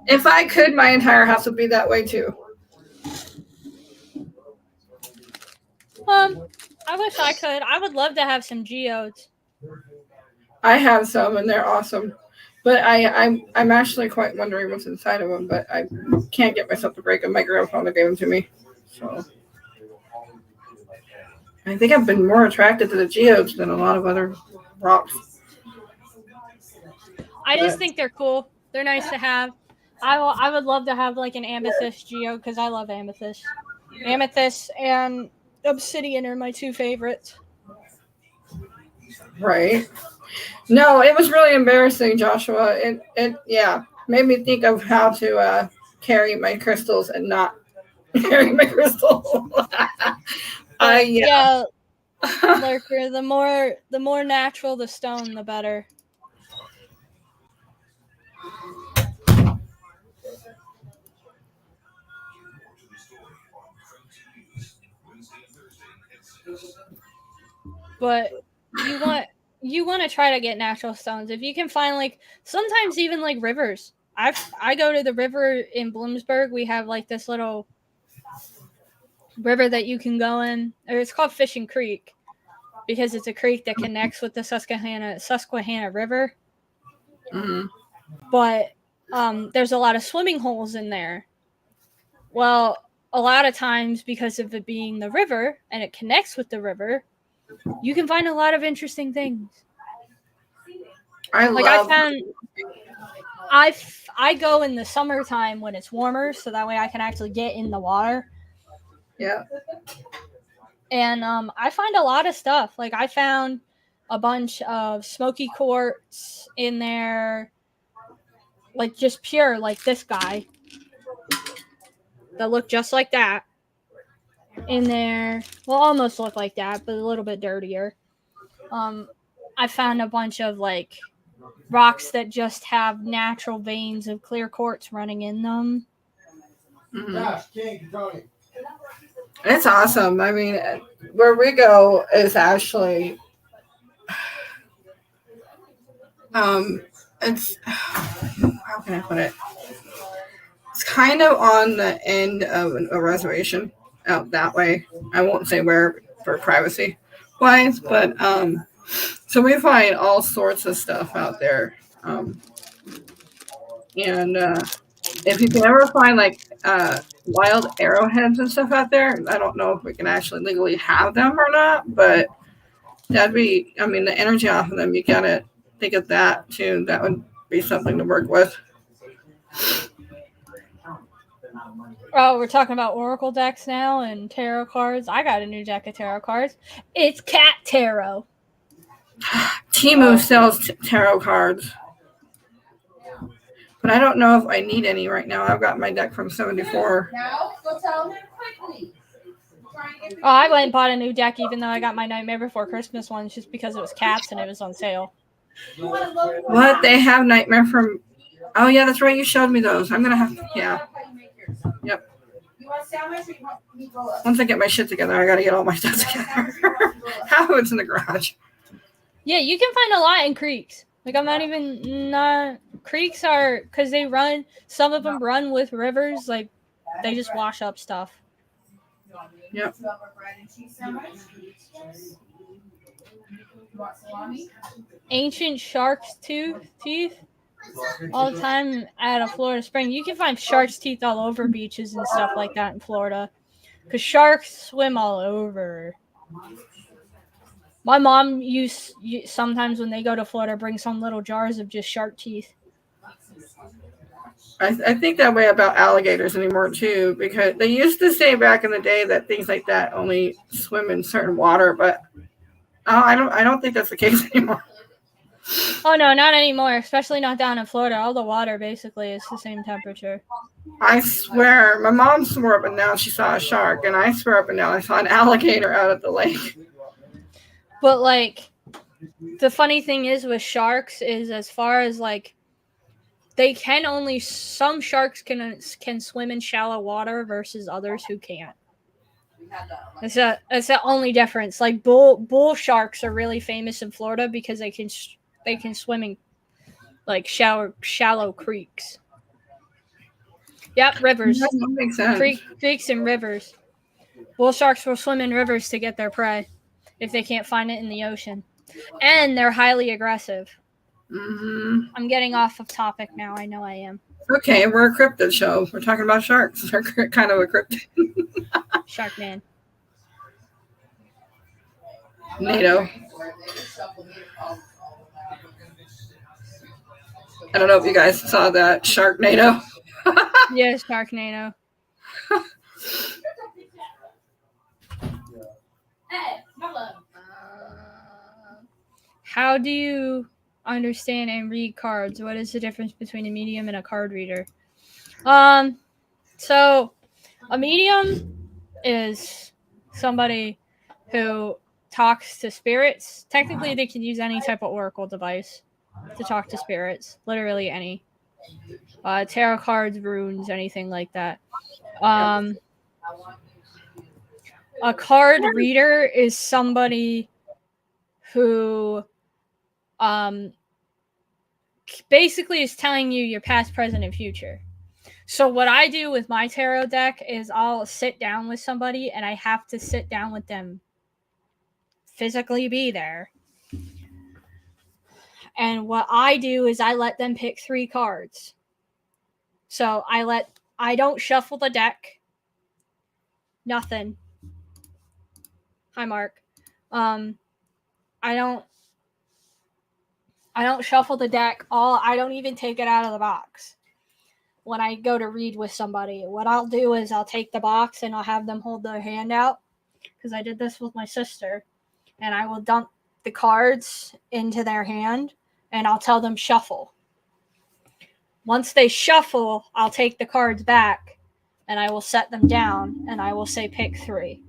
If I could, my entire house would be that way too. I wish I could. I would love to have some geodes. I have some, and they're awesome. But I'm actually quite wondering what's inside of them. But I can't get myself to break them. My grandfather gave them to me, so I think I've been more attracted to the geodes than a lot of other rocks. I just think they're cool. They're nice to have. I would love to have like an amethyst geode because I love amethyst. Amethyst and obsidian are my two favorites. Right. No, it was really embarrassing, Joshua. It made me think of how to carry my crystals and not carry my crystals. Lurker, the more natural the stone, the better. But you want to try to get natural stones if you can find, like, sometimes even like rivers. I go to the river in Bloomsburg. We have like this little river that you can go in, or it's called Fishing Creek because it's a creek that connects with the Susquehanna River. Mm-hmm. But there's a lot of swimming holes in there. Well, a lot of times because of it being the river and it connects with the river, you can find a lot of interesting things. I go in the summertime when it's warmer, so that way I can actually get in the water. Yeah. And I find a lot of stuff. Like, I found a bunch of smoky quartz in there, like just pure, like this guy, that look just like that. In there, well, almost look like that, but a little bit dirtier. I found a bunch of like rocks that just have natural veins of clear quartz running in them. Mm-hmm. It's awesome. I mean, where we go is actually, it's, how can I put it? It's kind of on the end of a reservation out that way. I won't say where for privacy wise, but so we find all sorts of stuff out there. And if you can ever find like wild arrowheads and stuff out there, I don't know if we can actually legally have them or not, but that'd be, I mean, the energy off of them, you gotta think of that too. That would be something to work with. Oh, we're talking about Oracle decks now and tarot cards. I got a new deck of tarot cards. It's Cat Tarot. Temu sells tarot cards. But I don't know if I need any right now. I've got my deck from 74. Oh, I went and bought a new deck even though I got my Nightmare Before Christmas one just because it was cats and it was on sale. What? They have Nightmare from... Oh, yeah, that's right. You showed me those. I'm going to have to... Yeah. Yep. Once I get my shit together, I got to get all my stuff together. Half of it's in the garage. Yeah, you can find a lot in creeks. Like, I'm not creeks are, because they run, some of them run with rivers, like, they just wash up stuff. Yep. Ancient shark's teeth. all the time at a Florida spring. You can find shark's teeth all over beaches and stuff like that in Florida. Because sharks swim all over. My mom sometimes when they go to Florida, bring some little jars of just shark teeth. I think that way about alligators anymore too, because they used to say back in the day that things like that only swim in certain water, but I don't think that's the case anymore. Oh no, not anymore. Especially not down in Florida. All the water basically is the same temperature. I swear, my mom swore up and down she saw a shark, and I swear up and down I saw an alligator out at the lake. But like, the funny thing is with sharks is as far as like, some sharks can swim in shallow water versus others who can't. It's the only difference. Like bull sharks are really famous in Florida because they can swim in like shallow creeks. Yep, rivers. That makes sense. Creeks and rivers. Bull sharks will swim in rivers to get their prey if they can't find it in the ocean. And they're highly aggressive. Mm-hmm. I'm getting off of topic now. I know I am. Okay, we're a cryptid show. We're talking about sharks. They're kind of a cryptid. Shark man. NATO. I don't know if you guys saw that Sharknado. Yes, Sharknado. How do you understand and read cards? What is the difference between a medium and a card reader? So a medium is somebody who talks to spirits. Technically, they can use any type of oracle device to talk to spirits. Literally any. Tarot cards, runes, anything like that. A card reader is somebody who basically is telling you your past, present, and future. So what I do with my tarot deck is I'll sit down with somebody and I have to sit down with them, physically be there. And what I do is I let them pick 3 cards. So I don't shuffle the deck. Nothing. Hi, Mark. I don't shuffle the deck. I don't even take it out of the box. When I go to read with somebody, what I'll do is I'll take the box and I'll have them hold their hand out, because I did this with my sister, and I will dump the cards into their hand and I'll tell them shuffle. Once they shuffle, I'll take the cards back and I will set them down and I will say pick 3.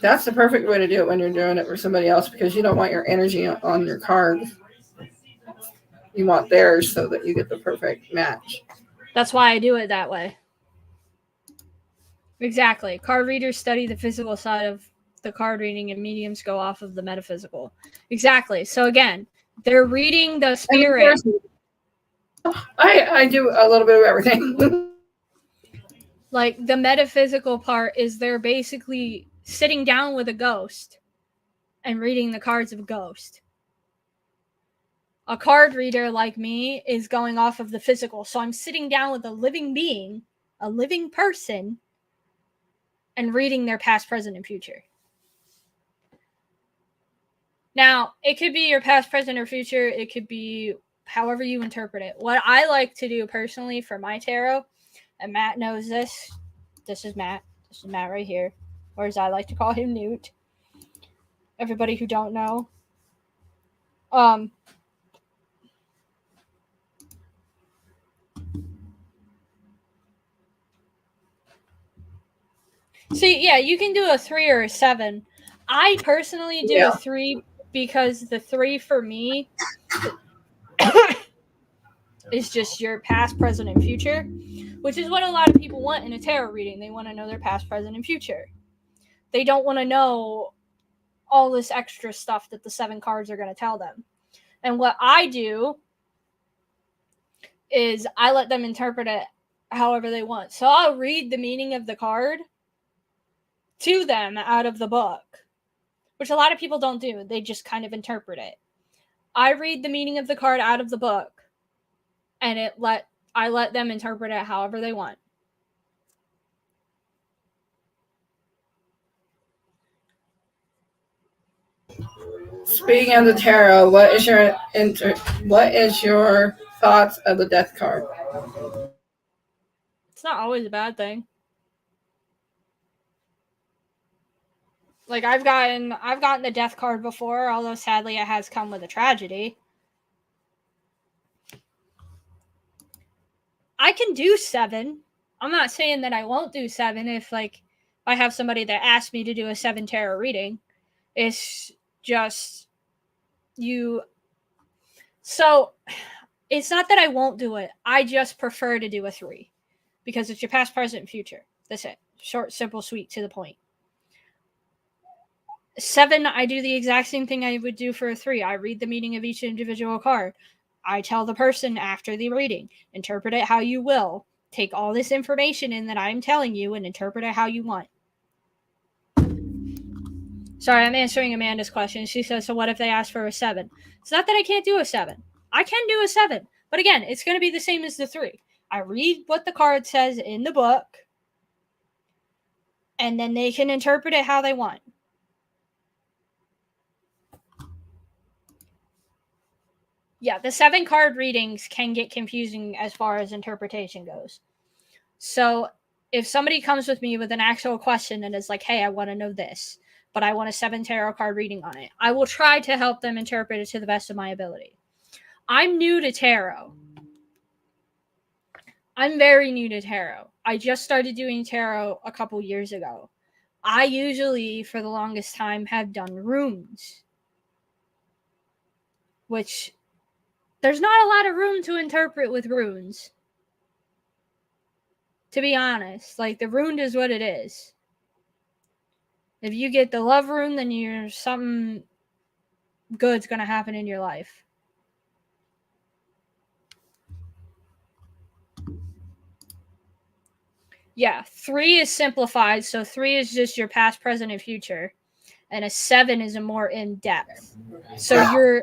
That's the perfect way to do it when you're doing it for somebody else, because you don't want your energy on your cards. You want theirs so that you get the perfect match. That's why I do it that way. Exactly. Card readers study the physical side of the card reading and mediums go off of the metaphysical. Exactly. So again, they're reading the spirit. I do a little bit of everything. Like the metaphysical part is they're basically sitting down with a ghost and reading the cards of a ghost. A card reader like me is going off of the physical. So I'm sitting down with a living being, a living person, and reading their past, present, and future. Now, it could be your past, present, or future. It could be however you interpret it. What I like to do personally for my tarot, and Matt knows this. This is Matt. This is Matt right here. Or as I like to call him, Newt. Everybody who don't know. See, yeah, you can do a 3 or a 7. I personally do a 3 because the 3 for me is just your past, present, and future, which is what a lot of people want in a tarot reading. They want to know their past, present, and future. They don't want to know all this extra stuff that the 7 cards are going to tell them. And what I do is I let them interpret it however they want. So I'll read the meaning of the card to them out of the book, which a lot of people don't do. They just kind of interpret it. I read the meaning of the card out of the book, and I let them interpret it however they want. Speaking of the tarot, what is your thoughts of the death card? It's not always a bad thing. Like I've gotten the death card before, although sadly it has come with a tragedy. I can do 7. I'm not saying that I won't do 7 if I have somebody that asks me to do a 7 tarot reading. It's just you. So it's not that I won't do it. I just prefer to do a 3 because it's your past, present, and future. That's it. Short, simple, sweet, to the point. 7, I do the exact same thing I would do for a 3. I read the meaning of each individual card. I tell the person after the reading, interpret it how you will. Take all this information in that I'm telling you and interpret it how you want. Sorry, I'm answering Amanda's question. She says, so what if they ask for a 7? It's not that I can't do a 7. I can do a 7. But again, it's going to be the same as the 3. I read what the card says in the book, and then they can interpret it how they want. Yeah, the 7 card readings can get confusing as far as interpretation goes. So if somebody comes with me with an actual question and is like, hey, I want to know this, but I want a 7 tarot card reading on it, I will try to help them interpret it to the best of my ability. I'm new to tarot. I'm very new to tarot. I just started doing tarot a couple years ago. I usually, for the longest time, have done runes, which there's not a lot of room to interpret with runes. To be honest, the rune is what it is. If you get the love rune, then something good's gonna happen in your life. Yeah, 3 is simplified, so 3 is just your past, present, and future, and a 7 is a more in depth. So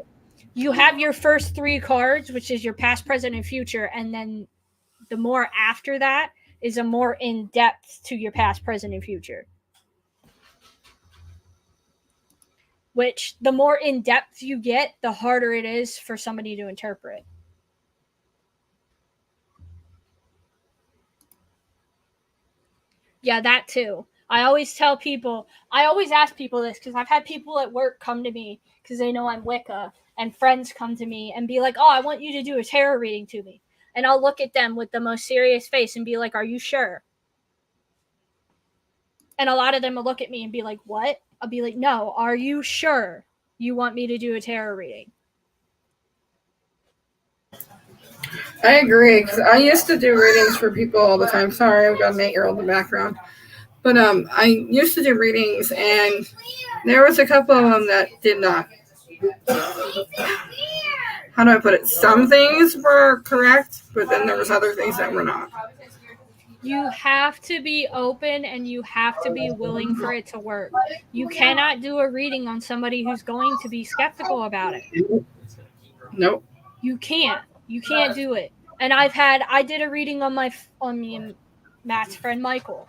you have your first 3 cards, which is your past, present, and future, and then the more after that is a more in depth to your past, present, and future. Which the more in depth you get, the harder it is for somebody to interpret. Yeah, that too. I always ask people this because I've had people at work come to me because they know I'm Wicca, and friends come to me and be like, oh, I want you to do a tarot reading to me. And I'll look at them with the most serious face and be like, are you sure? And a lot of them will look at me and be like, what? I'll be like, no, are you sure you want me to do a tarot reading? I agree, because I used to do readings for people all the time. Sorry, I've got an 8-year-old in the background. But I used to do readings, and there was a couple of them that did not. How do I put it? Some things were correct, but then there was other things that were not. You have to be open and you have to be willing for it to work. You cannot do a reading on somebody who's going to be skeptical about it. Nope. You can't. You can't do it. And I did a reading on me and Matt's friend Michael.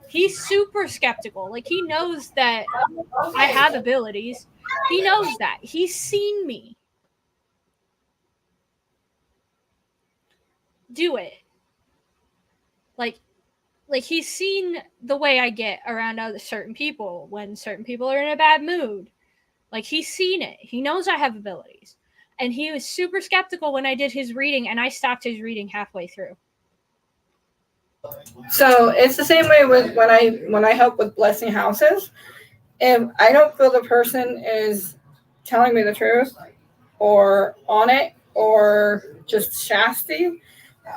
He's super skeptical. He knows that I have abilities. He knows that. He's seen me do it. He's seen the way I get around certain people when certain people are in a bad mood. He's seen it. He knows I have abilities. And he was super skeptical when I did his reading, and I stopped his reading halfway through. So it's the same way with when I help with blessing houses. If I don't feel the person is telling me the truth or on it or just shasty,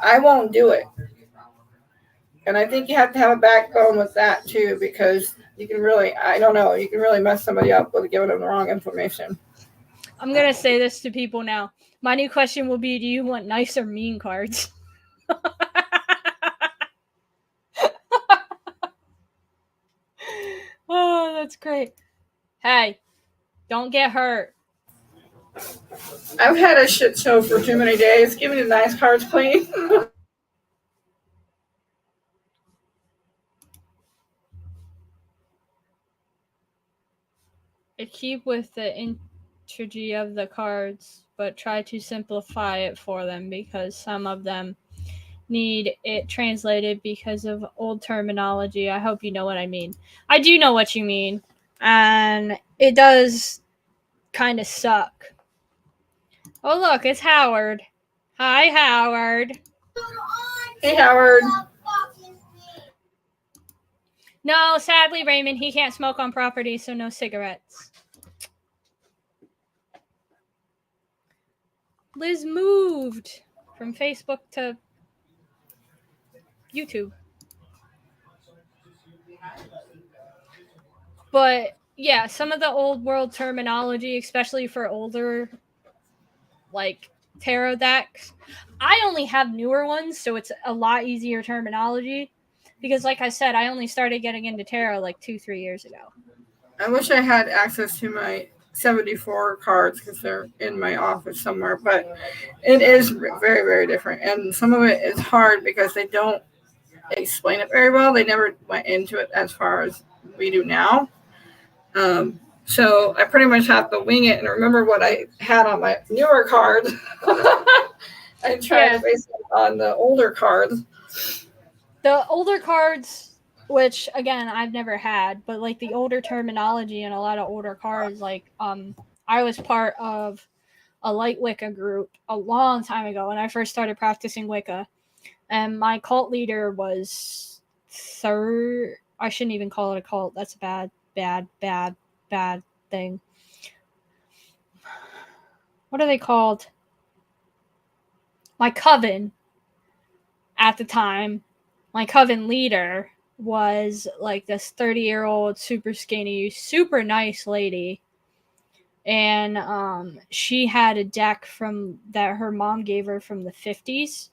I won't do it. And I think you have to have a backbone with that too, because you can really mess somebody up with giving them the wrong information. I'm going to say this to people now. My new question will be, do you want nice or mean cards? Oh, that's great. Hey, don't get hurt. I've had a shit show for too many days. Give me the nice cards, please. I keep with the intrigue of the cards, but try to simplify it for them because some of them need it translated because of old terminology. I hope you know what I mean. I do know what you mean, and it does kind of suck. Oh, look, it's Howard. Hi, Howard. Hey, Howard. No, sadly, Raymond, he can't smoke on property, so no cigarettes. Liz moved from Facebook to YouTube. But yeah, some of the old world terminology, especially for older, like tarot decks, I only have newer ones, so it's a lot easier terminology. Because, like I said, I only started getting into tarot like 2-3 years ago. I wish I had access to my 74 cards because they're in my office somewhere, but it is very, very different. And some of it is hard because they don't explain it very well. They never went into it as far as we do now. So I pretty much have to wing it and remember what I had on my newer cards. I try to base it on the older cards. The older cards, which again I've never had, but like the older terminology and a lot of older cards, like I was part of a light Wicca group a long time ago when I first started practicing Wicca, and my cult leader was third. I shouldn't even call it a cult. That's a bad thing. What are they called? My coven at the time. My coven leader was like this 30-year-old, super skinny, super nice lady. And she had a deck from that her mom gave her from the 50s.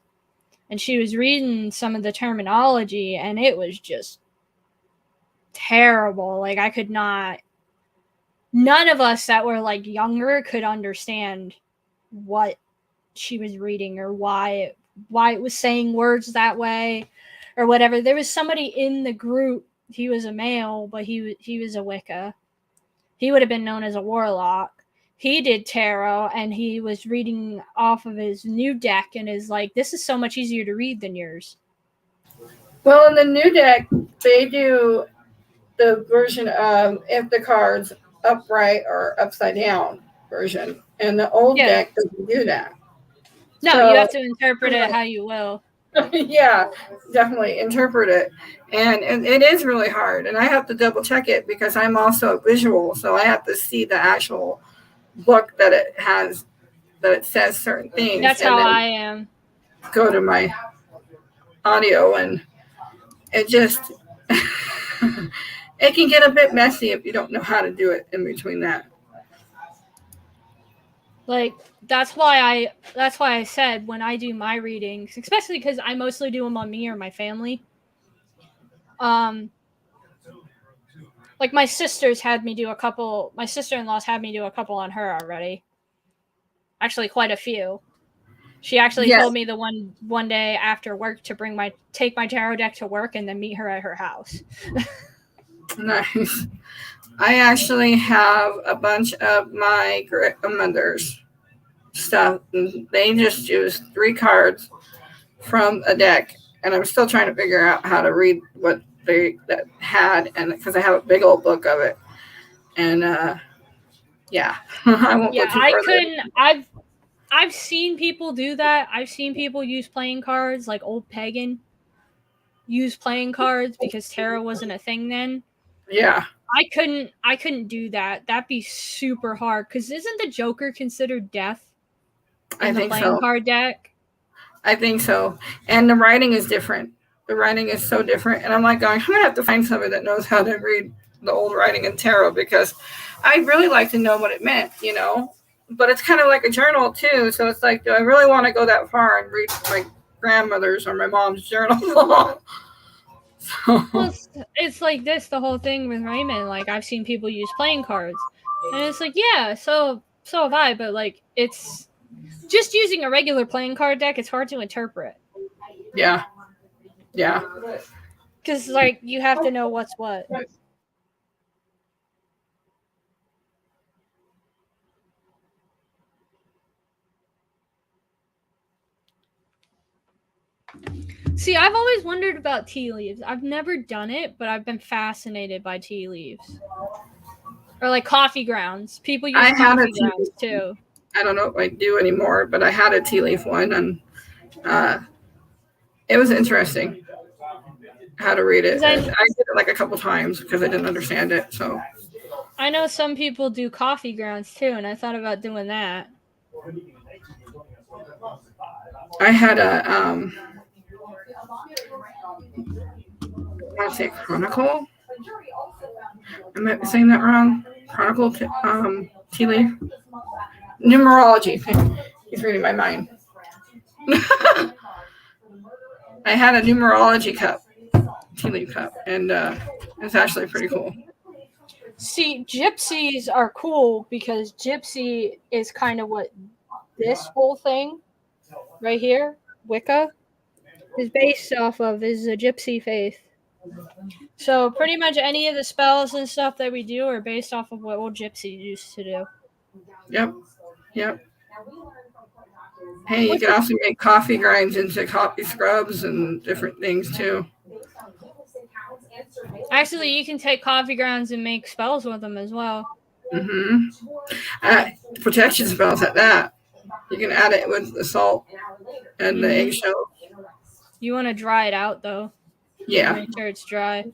And she was reading some of the terminology, and it was just terrible. Like, I could not. None of us that were like younger could understand what she was reading or why it was saying words that way or whatever. There was somebody in the group. He was a male, but he was a Wicca. He would have been known as a warlock. He did tarot, and he was reading off of his new deck, and is like, this is so much easier to read than yours. Well, in the new deck, they do the version of if the cards upright or upside down version, and the old deck doesn't do that. No, so, you have to interpret it how you will. Yeah, definitely interpret it, and it is really hard, and I have to double check it because I'm also a visual, so I have to see the actual book that it has, that it says certain things. That's how I am. Go to my audio, and it just it can get a bit messy if you don't know how to do it in between that. Like, that's why I said when I do my readings, especially because I mostly do them on me or my family. Like my sister-in-law's had me do a couple on her already. Actually, quite a few. She actually told me the one day after work to take my tarot deck to work and then meet her at her house. Nice. I actually have a bunch of my grandmother's stuff. They just use 3 cards from a deck, and I'm still trying to figure out how to read what they had, and because I have a big old book of it, and I won't go too further. I couldn't. I've seen people do that. I've seen people use playing cards, like old pagan use playing cards because tarot wasn't a thing then. Yeah. I couldn't do that. That'd be super hard. Because isn't the Joker considered death in the playing card deck? I think so. And the writing is different. The writing is so different. And I'm like going, I'm going to have to find somebody that knows how to read the old writing in tarot because I'd really like to know what it meant, you know. But it's kind of like a journal, too. So it's like, do I really want to go that far and read my grandmother's or my mom's journal? Well, it's like this, the whole thing with Raymond. Like, I've seen people use playing cards. And it's like, yeah, so So have I, but like it's just using a regular playing card deck. It's hard to interpret Yeah. Yeah. because like you have to know what's what. See, I've always wondered about tea leaves. I've never done it, but I've been fascinated by tea leaves. Or like coffee grounds. People use coffee grounds too. I don't know if I do anymore, but I had a tea leaf one, and it was interesting how to read it. I did it like a couple times because I didn't understand it. So I know some people do coffee grounds too, and I thought about doing that. I had a I want to say Chronicle. Am I saying that wrong? Chronicle tea leaf. Numerology. He's reading my mind. I had a numerology cup, tea leaf cup, and it's actually pretty cool. See, gypsies are cool because gypsy is kind of what this whole thing right here, Wicca, is based off of, is a gypsy faith. So pretty much any of the spells and stuff that we do are based off of what old gypsies used to do. Yep. Hey, you can also make coffee grinds into coffee scrubs and different things too. Actually, you can take coffee grounds and make spells with them as well. Protection spells at that. You can add it with the salt and the eggshell. You want to dry it out though. Yeah. Make sure it's dry.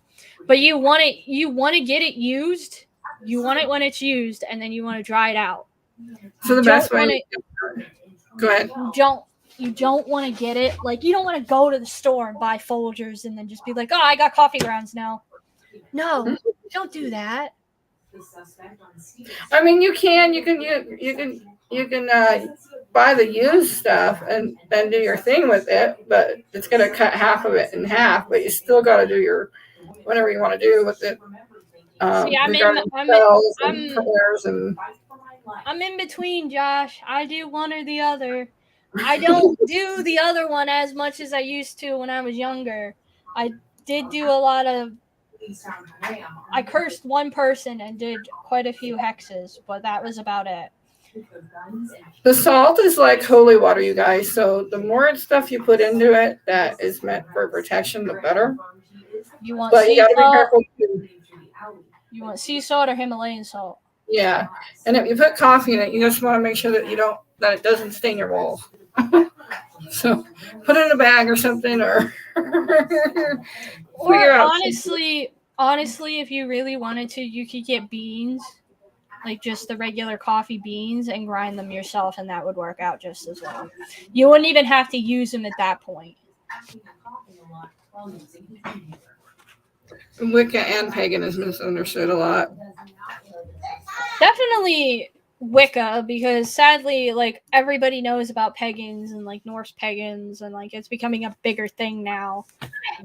But you want to get it used. You want it when it's used, and then you want to dry it out. So the best way. Go ahead. You don't want to get it, like, you don't want to go to the store and buy Folgers and then just be like, oh, I got coffee grounds now. No, don't do that. I mean, you can buy the used stuff and do your thing with it, but it's going to cut half of it in half, but you still got to do your whatever you want to do with it. I'm in between, Josh. I do one or the other. I don't do the other one as much as I used to when I was younger. I did do a lot of. I cursed one person and did quite a few hexes, but that was about it. The salt is like holy water, you guys. So the more stuff you put into it that is meant for protection, the better. You want but you gotta be careful too. You want sea salt or Himalayan salt? Yeah, and if you put coffee in it, you just want to make sure that it doesn't stain your walls. So put it in a bag or something, or honestly, if you really wanted to, you could get beans, like just the regular coffee beans, and grind them yourself, and that would work out just as well. You wouldn't even have to use them at that point. Wicca and pagan is misunderstood a lot. Definitely Wicca, because sadly, like, everybody knows about pagans and like Norse pagans, and like it's becoming a bigger thing now.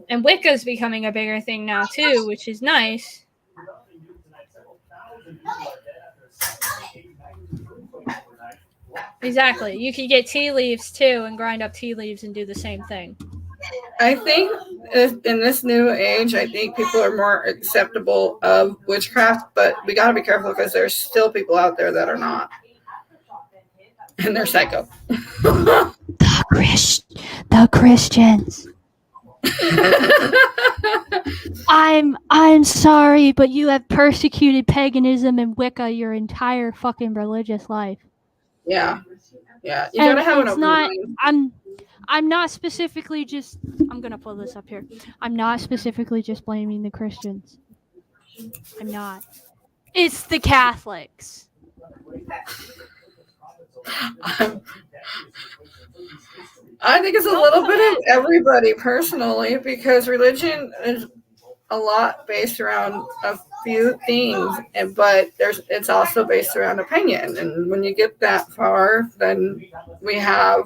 And Wicca's becoming a bigger thing now too, which is nice. Exactly. You can get tea leaves too and grind up tea leaves and do the same thing. I think in this new age, I think people are more acceptable of witchcraft, but we got to be careful because there's still people out there that are not. And they're psycho. The Christians. I'm sorry, but you have persecuted paganism and Wicca your entire fucking religious life. Yeah. Yeah. You gotta have an open mind. I'm not specifically just. I'm gonna pull this up here. I'm not specifically just blaming the Christians. I'm not. It's the Catholics. I think it's a little bit of everybody personally, because religion is a lot based around a few things, but it's also based around opinion. And when you get that far, then we have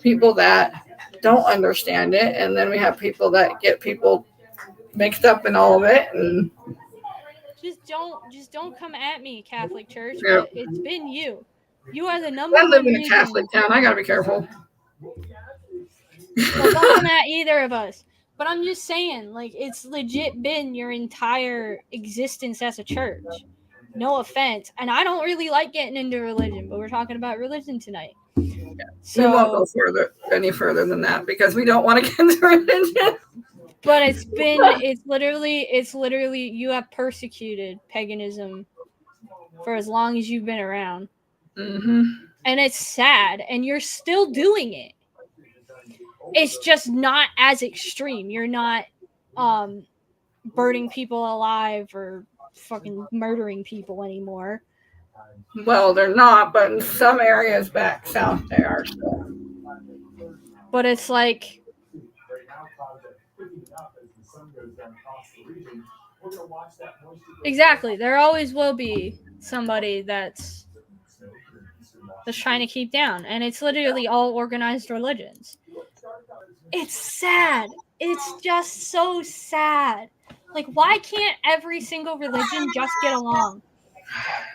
people that don't understand it, and then we have people that get people mixed up in all of it. And just don't come at me, Catholic Church. Yep. It's been you. You are the number I live one in a reason. Catholic town. I gotta be careful. Well, don't come at either of us. But I'm just saying, like, it's legit been your entire existence as a church. No offense. And I don't really like getting into religion, but we're talking about religion tonight. We won't go any further than that because we don't want to get into religion. But it's literally you have persecuted paganism for as long as you've been around. Mm-hmm. And it's sad, and you're still doing it. It's just not as extreme. You're not burning people alive or fucking murdering people anymore. Well, they're not, but in some areas back south they are still. But it's like, exactly, there always will be somebody that's trying to keep down, and it's literally all organized religions. It's sad. It's just so sad. Like, why can't every single religion just get along?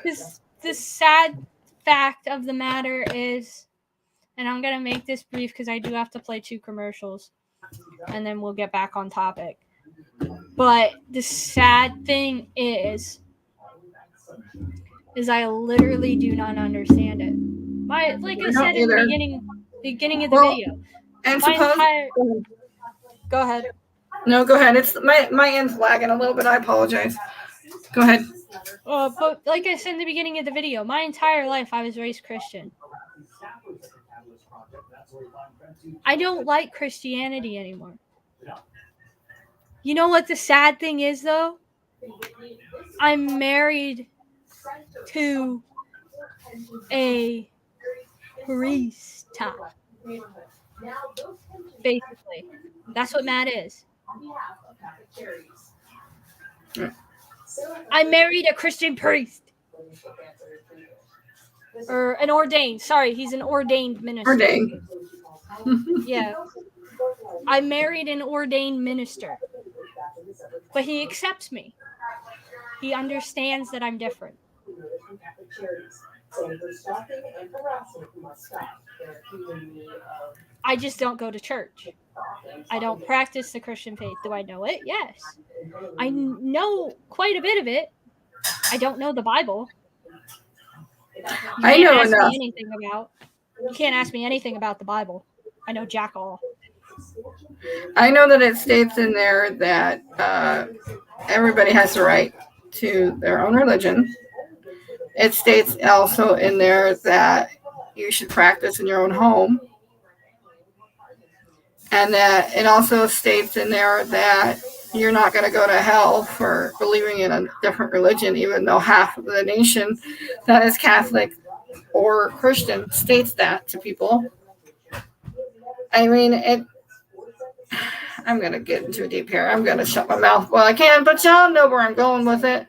Because the sad fact of the matter is, and I'm gonna make this brief because I do have to play 2 commercials, and then we'll get back on topic. But the sad thing is I literally do not understand it. Like I said in the beginning of the video. And Go ahead. No, go ahead. It's my end's lagging a little bit. I apologize. Go ahead. But like I said in the beginning of the video, my entire life I was raised Christian. I don't like Christianity anymore. You know what the sad thing is, though? I'm married to a priest. Basically. That's what Matt is. I married a Christian priest. Or an ordained. Sorry, he's an ordained minister. Ordained. Yeah. I married an ordained minister. But he accepts me. He understands that I'm different. I just don't go to church. I don't practice the Christian faith. Do I know it? Yes. I know quite a bit of it. I don't know the Bible. I know enough. You can't ask me anything about the Bible. I know jack all. I know that it states in there that everybody has the right to their own religion. It states also in there that you should practice in your own home. And that it also states in there that you're not going to go to hell for believing in a different religion, even though half of the nation that is Catholic or Christian states that to people. I mean, I'm going to get into deep here. I'm going to shut my mouth while I can, but y'all know where I'm going with it.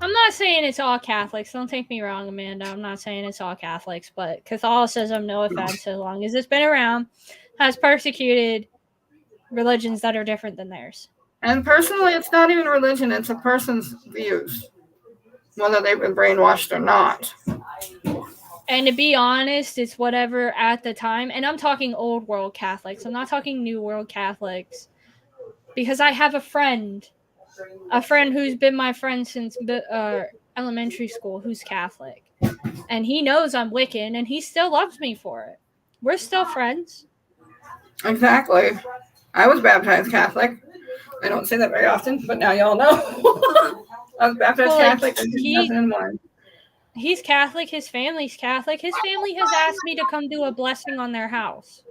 I'm not saying it's all Catholics. Don't take me wrong, Amanda. I'm not saying it's all Catholics, but Catholicism, no offense, as long as it's been around, has persecuted religions that are different than theirs. And personally, it's not even religion. It's a person's views, whether they've been brainwashed or not. And to be honest, it's whatever at the time. And I'm talking old world Catholics. I'm not talking new world Catholics. Because I have a friend who's been my friend since elementary school who's Catholic. And he knows I'm Wiccan, and he still loves me for it. We're still friends. Exactly. I was baptized Catholic. I don't say that very often, but now y'all know. I was baptized Catholic in 2001. He's Catholic. His family's Catholic. His family has asked me to come do a blessing on their house.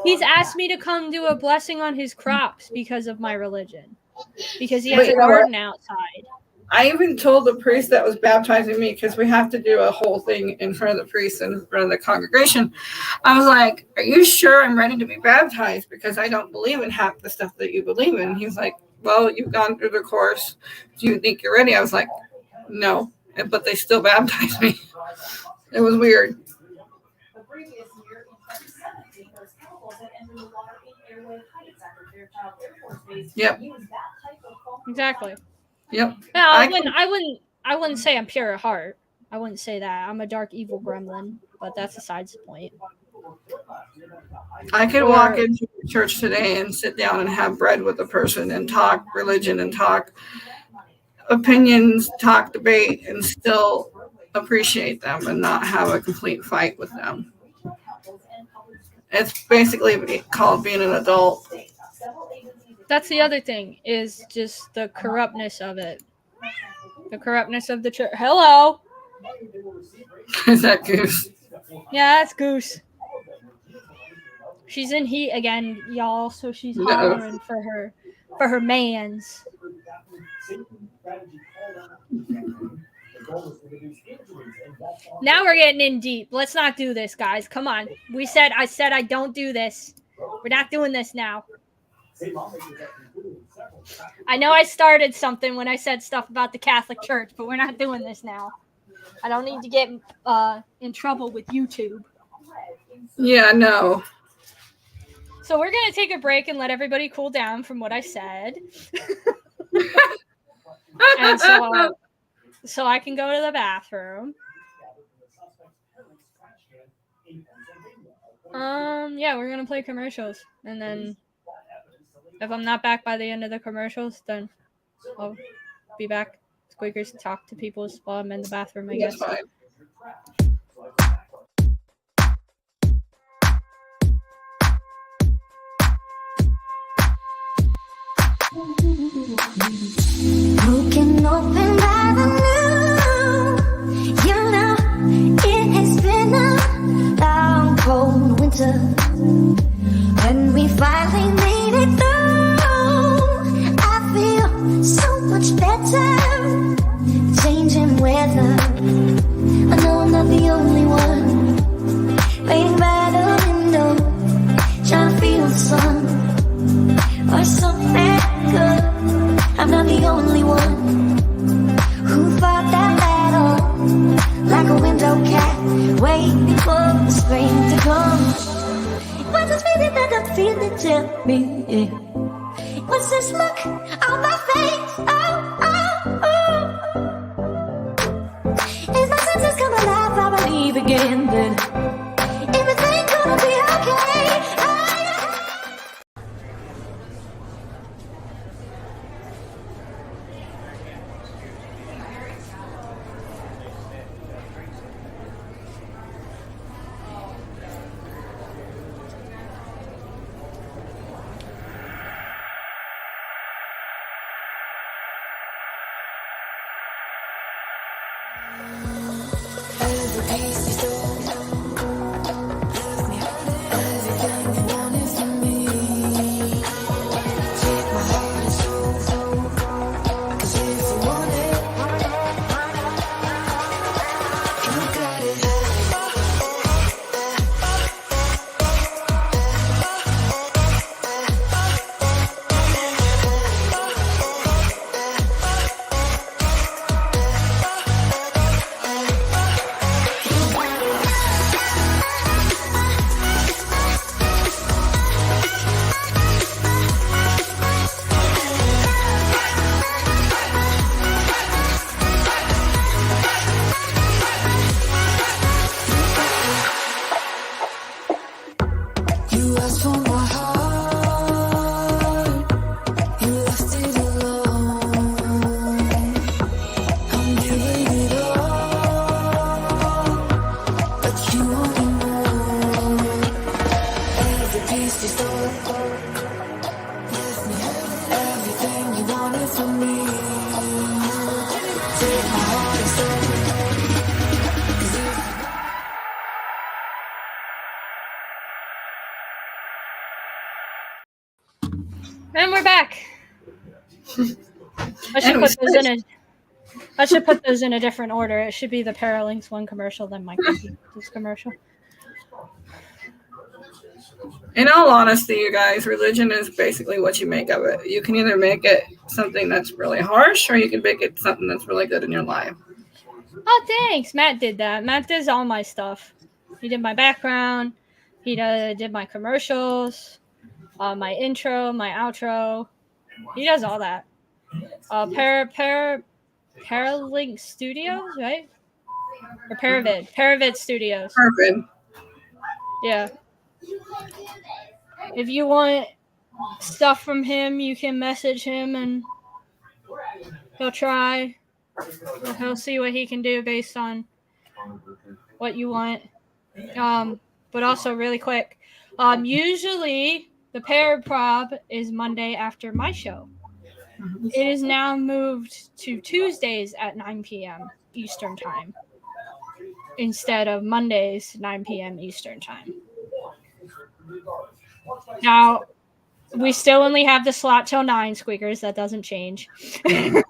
He's asked me to come do a blessing on his crops because of my religion. Because he has a garden outside. I even told the priest that was baptizing me, because we have to do a whole thing in front of the priest and in front of the congregation. I was like, are you sure I'm ready to be baptized? Because I don't believe in half the stuff that you believe in. He's like, well, you've gone through the course. Do you think you're ready? I was like, no. But they still baptized me. It was weird. Yep. Exactly. Yep. No, I wouldn't I wouldn't say I'm pure at heart. I wouldn't say that. I'm a dark evil gremlin, but that's besides the point. I could walk into a church today and sit down and have bread with a person and talk religion and talk opinions, talk debate, and still appreciate them and not have a complete fight with them. It's basically called being an adult. That's the other thing, is just the corruptness of it. The corruptness of the church. Hello! Is that Goose? Yeah, that's Goose. She's in heat again, y'all, so she's hollering for her mans. Now we're getting in deep. Let's not do this, guys. Come on. I said I don't do this. We're not doing this now. I know I started something when I said stuff about the Catholic Church, but we're not doing this now. I don't need to get in trouble with YouTube. Yeah, no. So we're going to take a break and let everybody cool down from what I said. And so I can go to the bathroom. Yeah, we're going to play commercials. And then if I'm not back by the end of the commercials, then I'll be back. Squeakers, talk to people while I'm in the bathroom, I guess. That's fine. Broken open by the new. You know, it has been a long, cold winter. When we finally made it through, I feel so much better. Changing weather. I know I'm not the only one. Waiting by the window, trying to feel the sun or something good. I'm not the only one who fought that battle like a window cat, waiting for the spring to come. What's this feeling that I'm feeling? Tell me. What's this look on my face? Is my senses come alive? I believe again that everything's gonna be okay. And we're back. I should put those in a different order. It should be the Paralinks one commercial, then my this commercial. In all honesty, you guys, religion is basically what you make of it. You can either make it something that's really harsh, or you can make it something that's really good in your life. Oh, thanks. Matt did that. Matt does all my stuff. He did my background. He did my commercials, my intro, my outro. He does all that. Paralink Studios, right? Or Paravid Studios. Perfect. Yeah. If you want stuff from him, you can message him and he'll try. He'll see what he can do based on what you want. But also really quick. Usually the pair prop is Monday after my show. It is now moved to Tuesdays at 9 p.m. Eastern Time instead of Mondays 9 p.m. Eastern Time. Now, we still only have the slot till 9, Squeakers. That doesn't change. Dang,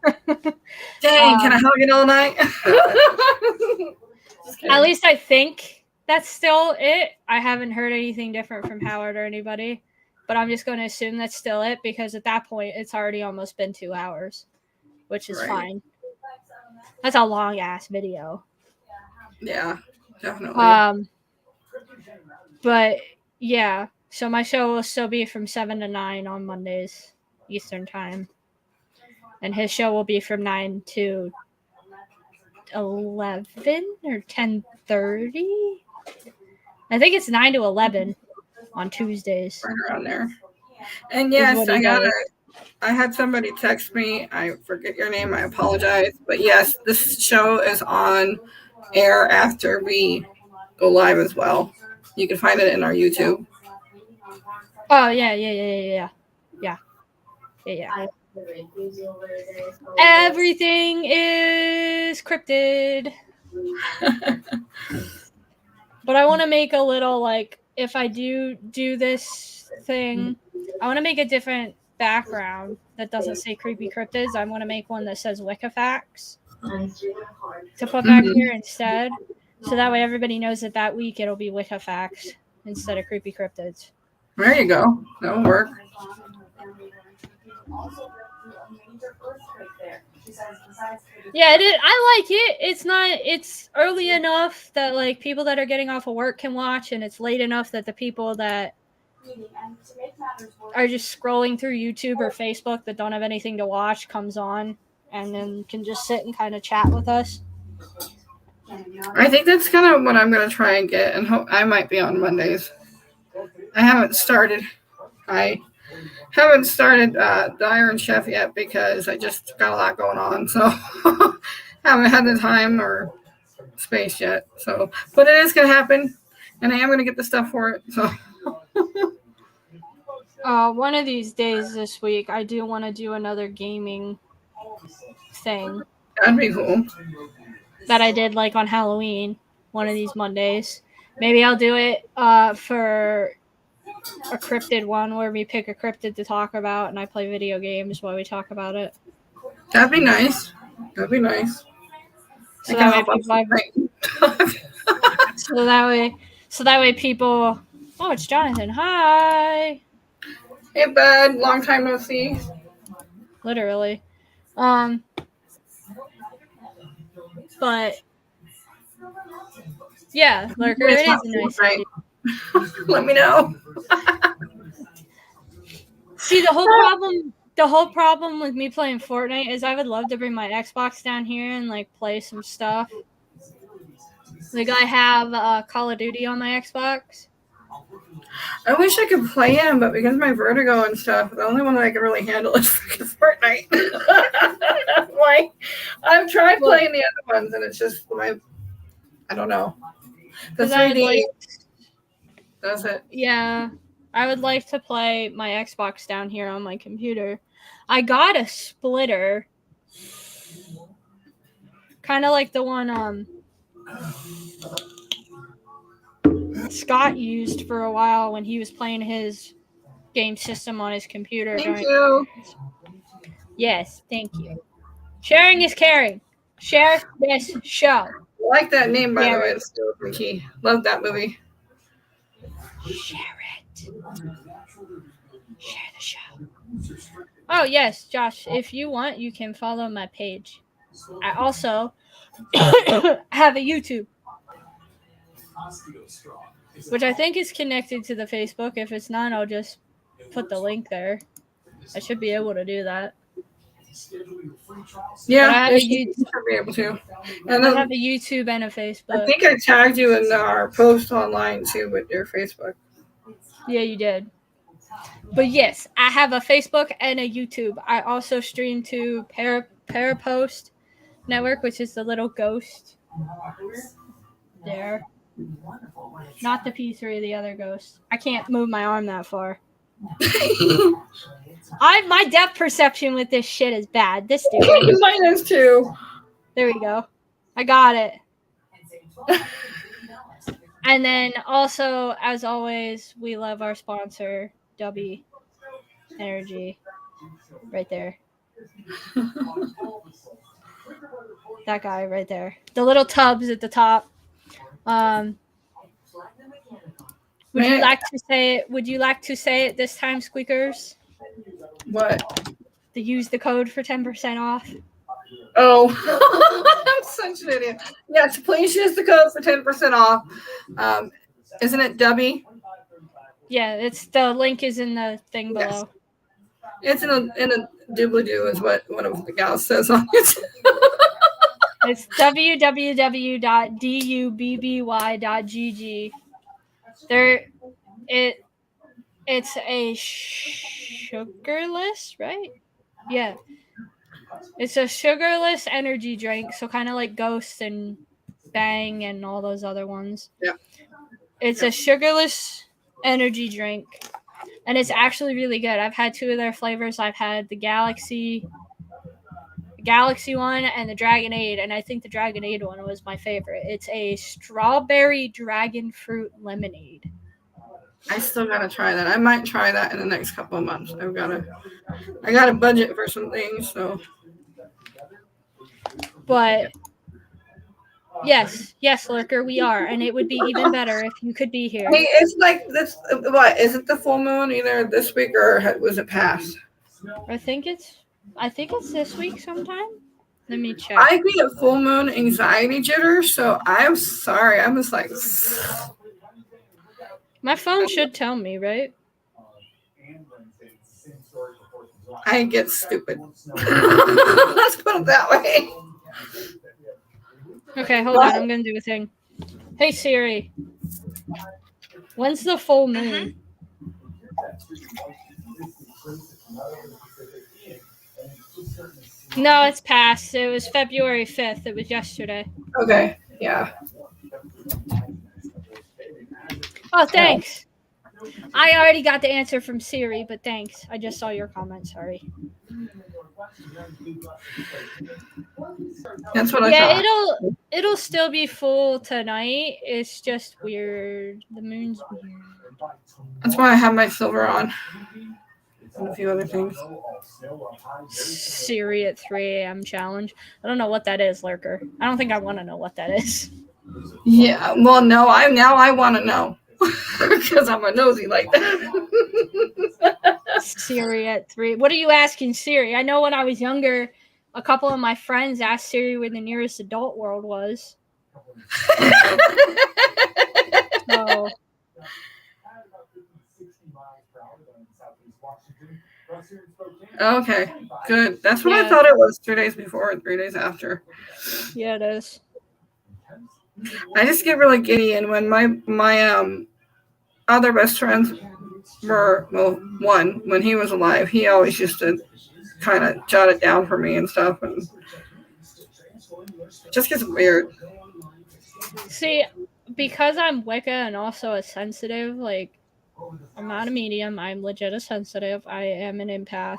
can I hug it all night? At least I think that's still it. I haven't heard anything different from Howard or anybody, but I'm just going to assume that's still it because at that point it's already almost been 2 hours, which is fine. That's a long ass video. Yeah, definitely. But yeah, so my show will still be from 7 to 9 on Mondays Eastern Time, and his show will be from 9 to 11 or 10:30. I think it's 9 to 11 on Tuesdays. Right around there. And yes, I had somebody text me. I forget your name. I apologize. But yes, this show is on air after we go live as well. You can find it in our YouTube. Oh, yeah. Everything is cryptid. But I want to make a little, like, if I do this thing, I want to make a different background that doesn't say creepy cryptids. I want to make one that says Wicca Facts to put back here instead. So that way everybody knows that week it'll be Wicca Facts instead of creepy cryptids. There you go. That'll work. Yeah, I like it. It's early enough that like people that are getting off of work can watch, and it's late enough that the people that are just scrolling through YouTube or Facebook that don't have anything to watch comes on and then can just sit and kind of chat with us. I think that's kind of what I'm going to try and get, and I might be on Mondays. I haven't started the Iron Chef yet because I just got a lot going on, so haven't had the time or space yet. So, but it is going to happen, and I am going to get the stuff for it. So, one of these days this week, I do want to do another gaming thing. That'd be cool. That I did like on Halloween, one of these Mondays. Maybe I'll do it for a cryptid one where we pick a cryptid to talk about and I play video games while we talk about it. That'd be nice. So that way people. Oh, it's Jonathan. Hi. Hey, bud. Long time no see. Literally. But yeah, Lurker, it is a nice idea. Let me know. See, the whole problem with me playing Fortnite is I would love to bring my Xbox down here and like play some stuff. Like I have Call of Duty on my Xbox. I wish I could play him, but because of my vertigo and stuff, the only one that I can really handle is Fortnite. Like, I've tried playing the other ones, and it's just I don't know. The 3D does it. Yeah, I would like to play my Xbox down here on my computer. I got a splitter, kind of like the one Scott used for a while when he was playing his game system on his computer. Thank you. Yes, thank you. Sharing is caring. Share this show. I like that name, by the way. It's still Ricky. Love that movie. Share it. Share the show. Oh, yes, Josh. If you want, you can follow my page. I also have a YouTube, which I think is connected to the Facebook. If it's not, I'll just put the link there. I should be able to do that. Yeah, I have they a should YouTube. be able to. I And have then a YouTube and a I Facebook. think I tagged you in our post online too with your Facebook. Yeah, you did. But yes, I have a Facebook and a YouTube. I also stream to Parapost Network, which is the little ghost there. Not the P3, the other ghost. I can't move my arm that far. My depth perception with this shit is bad. This dude. Mine is too. There we go. I got it. And then also, as always, we love our sponsor, W Energy. Right there. That guy right there. The little tubs at the top. Would you like to say it? Would you like to say it this time, Squeakers? What? To use the code for 10% off. Oh, I'm such an idiot. Yes, please use the code for 10% off. Isn't it Dubby? Yeah, it's the link is in the thing below. Yes. It's in a doobly-doo is what one of the gals says on it. It's www.dubby.gg. It's a sugarless, right? Yeah. It's a sugarless energy drink, so kind of like Ghost and Bang and all those other ones. Yeah. It's a sugarless energy drink, and it's actually really good. I've had two of their flavors. I've had the Galaxy one and the Dragonade, and I think the Dragonade one was my favorite. It's a strawberry dragon fruit lemonade. I still gotta try that. I might try that in the next couple of months. I got a budget for some things, so. But yes, Lurker, we are, and it would be even better if you could be here. Hey, it's like this. What is it? The full moon either this week or was it past? I think it's this week sometime. Let me check. I get full moon anxiety jitters, so I'm sorry. I'm just like. My phone should tell me, right? I get stupid. Let's put it that way. Okay, hold on. I'm gonna do a thing. Hey Siri, when's the full moon? No, it's past. It was February 5th. It was yesterday. Okay, yeah. Oh, thanks. I already got the answer from Siri, but thanks. I just saw your comment. Sorry. That's what I thought. Yeah, it'll still be full tonight. It's just weird. The moon's weird. That's why I have my silver on. And a few other things. Siri at 3 a.m. challenge. I don't know what that is, Lurker. I don't think I want to know what that is. Yeah, well, no, I want to know. Because I'm a nosy like that. Siri at 3. What are you asking Siri? I know when I was younger, a couple of my friends asked Siri where the nearest adult world was. So, okay, good. That's what I thought it was 2 days before and 3 days after. yeah, it is. I just get really giddy, and when my other best friends were, well, one, when he was alive, he always used to kind of jot it down for me and stuff, and it just gets weird. See, because I'm Wicca and also a sensitive, like, I'm not a medium, I'm legit a sensitive, I am an empath.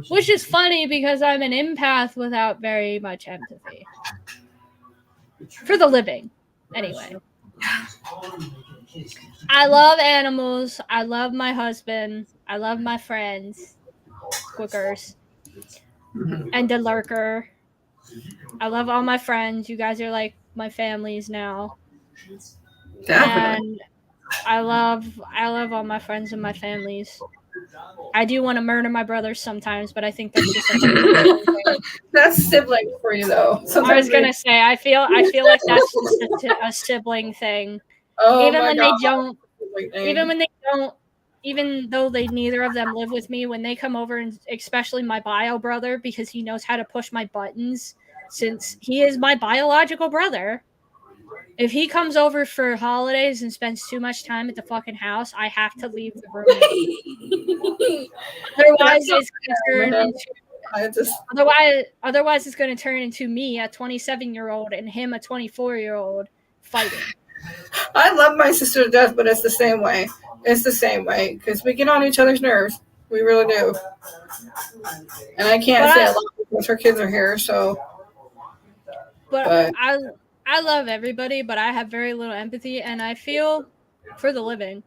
Which is funny because I'm an empath without very much empathy. For the living, anyway. I love animals. I love my husband. I love my friends. Quickers. And the Lurker. I love all my friends. You guys are like my families now. Definitely. And I love all my friends and my families. I do want to murder my brothers sometimes, but I think that's just that's sibling for you, though. Sometimes I was gonna say I feel like that's just a sibling thing. Oh, even when God. they don't even though neither of them live with me, when they come over, and especially my bio brother, because he knows how to push my buttons, since he is my biological brother. If he comes over for holidays and spends too much time at the fucking house, I have to leave the room. Otherwise, it's going to turn into otherwise it's going to turn into me, a 27-year-old, and him, a 24-year-old, fighting. I love my sister to death, but it's the same way. It's the same way because we get on each other's nerves. We really do. And I can't say a lot because her kids are here, so. But I love everybody, but I have very little empathy, and I feel for the living.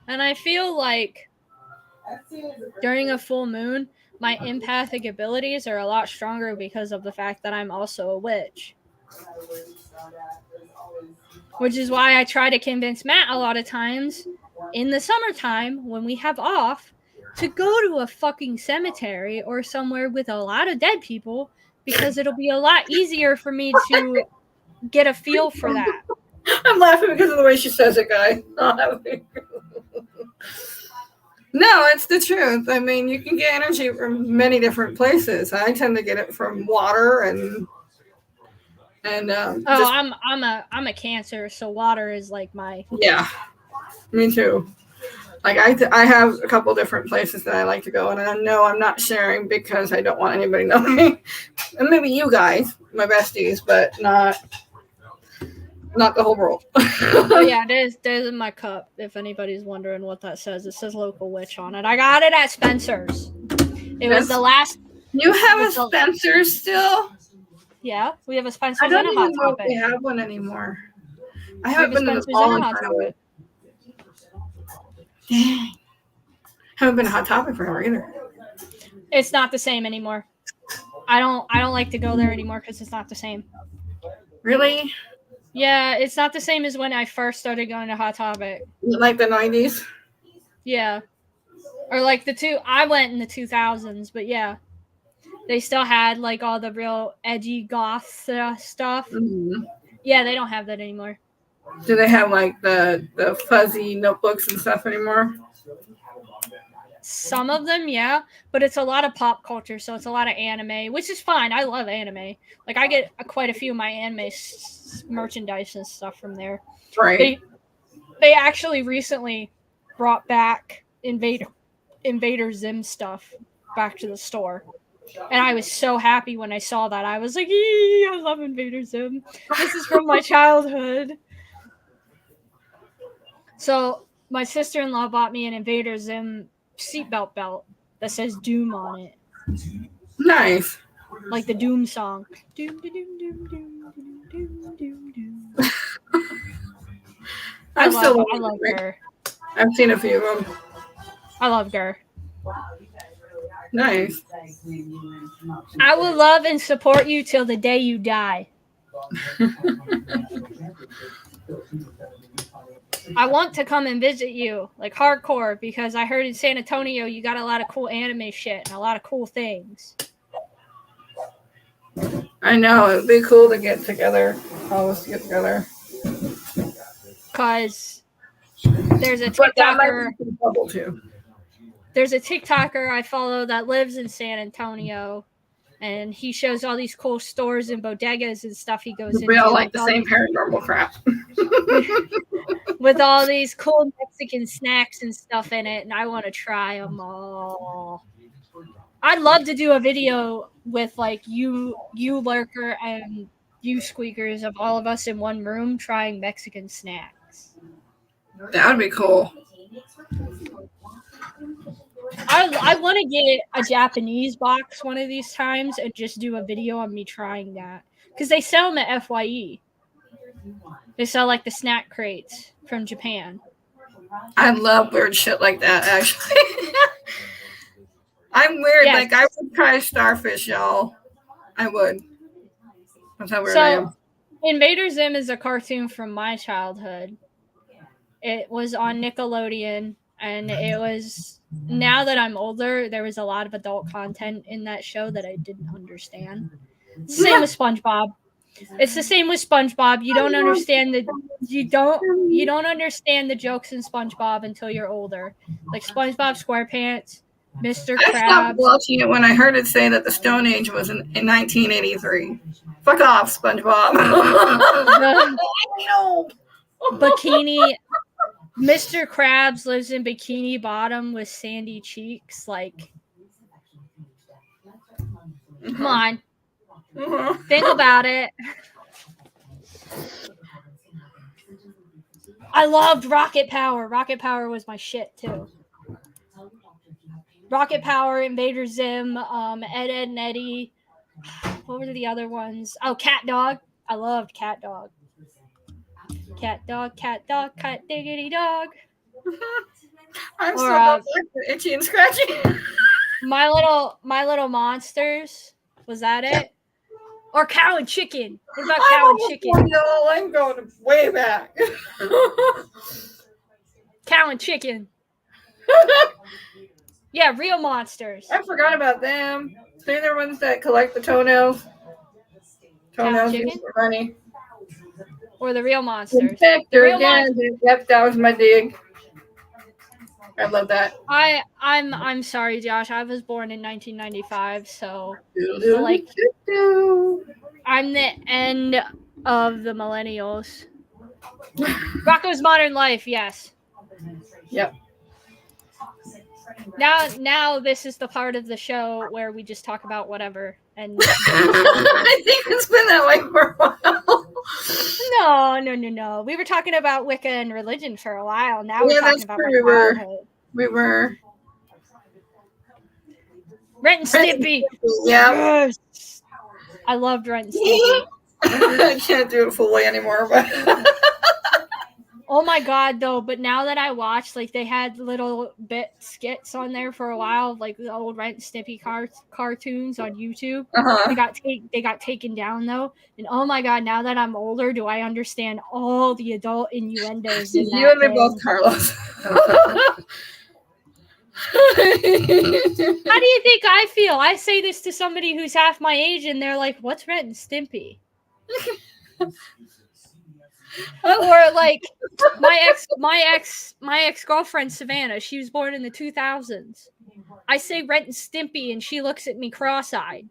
And I feel like during a full moon, my empathic abilities are a lot stronger because of the fact that I'm also a witch. Which is why I try to convince Matt a lot of times in the summertime when we have off to go to a fucking cemetery or somewhere with a lot of dead people, because it'll be a lot easier for me to get a feel for that. I'm laughing because of the way she says it, guy. No, it's the truth. I mean, you can get energy from many different places. I tend to get it from water and I'm a Cancer, so water is like my me too. Like I have a couple different places that I like to go, and I know I'm not sharing because I don't want anybody knowing. And maybe you guys, my besties, but not the whole world. Oh yeah, there's in my cup. If anybody's wondering what that says, it says local witch on it. I got it at Spencer's. Was the last. You have a Spencer's still? Yeah, we have a Spencer's. I don't even know if we have one anymore. I haven't been to the mall in forever. Dang. Haven't been to Hot Topic forever either. It's not the same anymore. I don't like to go there anymore because it's not the same. Really? Yeah, it's not the same as when I first started going to Hot Topic. Like the 90s? Yeah. Or like I went in the 2000s, but yeah. They still had like all the real edgy goth stuff. Mm-hmm. Yeah, they don't have that anymore. Do they have like the fuzzy notebooks and stuff anymore? Some of them, yeah, but it's a lot of pop culture, so it's a lot of anime, which is fine. I love anime. Like I get quite a few of my anime merchandise and stuff from there. Right. They actually recently brought back Invader Zim stuff back to the store. And I was so happy when I saw that. I was like, I love Invader Zim. This is from my childhood. So my sister-in-law bought me an Invader Zim seatbelt belt that says Doom on it. Nice. Like the Doom song. Doom, doom, doom, doom, doom, doom, doom, doom. I love her. I've seen a few of them. I love her. Nice. I will love and support you till the day you die. I want to come and visit you, like hardcore, because I heard in San Antonio you got a lot of cool anime shit and a lot of cool things. I know, it'd be cool to get together. Always get together. Because there's a TikToker. There's a TikToker I follow that lives in San Antonio, and he shows all these cool stores and bodegas and stuff he goes into. We all like the same paranormal crap. With all these cool Mexican snacks and stuff in it, and I want to try them all. I'd love to do a video with like you Lurker and you Squeakers of all of us in one room trying Mexican snacks. That would be cool. I want to get a Japanese box one of these times and just do a video on me trying that. Because they sell them at FYE. They sell like the snack crates from Japan. I love weird shit like that, actually. I'm weird. Yes. Like, I would try starfish, y'all. I would. That's how weird I am. Invader Zim is a cartoon from my childhood. It was on Nickelodeon, and it was, now that I'm older, there was a lot of adult content in that show that I didn't understand. Same with SpongeBob. It's the same with SpongeBob. You don't understand the jokes in SpongeBob until you're older. Like SpongeBob SquarePants, Mr. I stopped Krabs. watching it when I heard it say that the Stone Age was in 1983. Fuck off, SpongeBob. The No. bikini. Mr. Krabs lives in Bikini Bottom with sandy cheeks. Like, come on, think about it. I loved Rocket Power. Rocket Power was my shit too. Rocket Power, Invader Zim, Ed, Ed, and Eddie. What were the other ones? Oh, Cat Dog. I loved Cat Dog. Cat Dog, Cat Dog, Cat Diggity Dog. I'm Or, still back to Itchy and Scratchy. My Little Monsters. Was that it? Or Cow and Chicken. What about Cow and Chicken? I'm going way back. Cow and Chicken. Yeah, Real Monsters. I forgot about them. They're the ones that collect the toenails. Toenails Chicken? used for money. Or the Real Monsters. Inspector Real Gadget. Yep, that was my dig. I love that. I'm sorry, Josh. I was born in 1995, so like I'm the end of the millennials. Rocco's Modern Life, yes. Yep. Now this is the part of the show where we just talk about whatever. And I think it's been that way for a while. No. We were talking about Wicca and religion for a while. Now we're Yeah, talking that's about true. my childhood. We were. Rent and Stimpy. Yeah. Yes. I loved Rent and Stimpy. I can't do it full way anymore, but Oh my god, though! But now that I watch, like they had little bit skits on there for a while, like the old Rent and Stimpy cartoons on YouTube. They got taken down though, and oh my god! Now that I'm older, do I understand all the adult innuendos? In you and me both, Carlos. How do you think I feel? I say this to somebody who's half my age, and they're like, "What's Rent and Stimpy?" Or like my ex-girlfriend Savannah, she was born in the 2000s. I say Rent and Stimpy and she looks at me cross-eyed.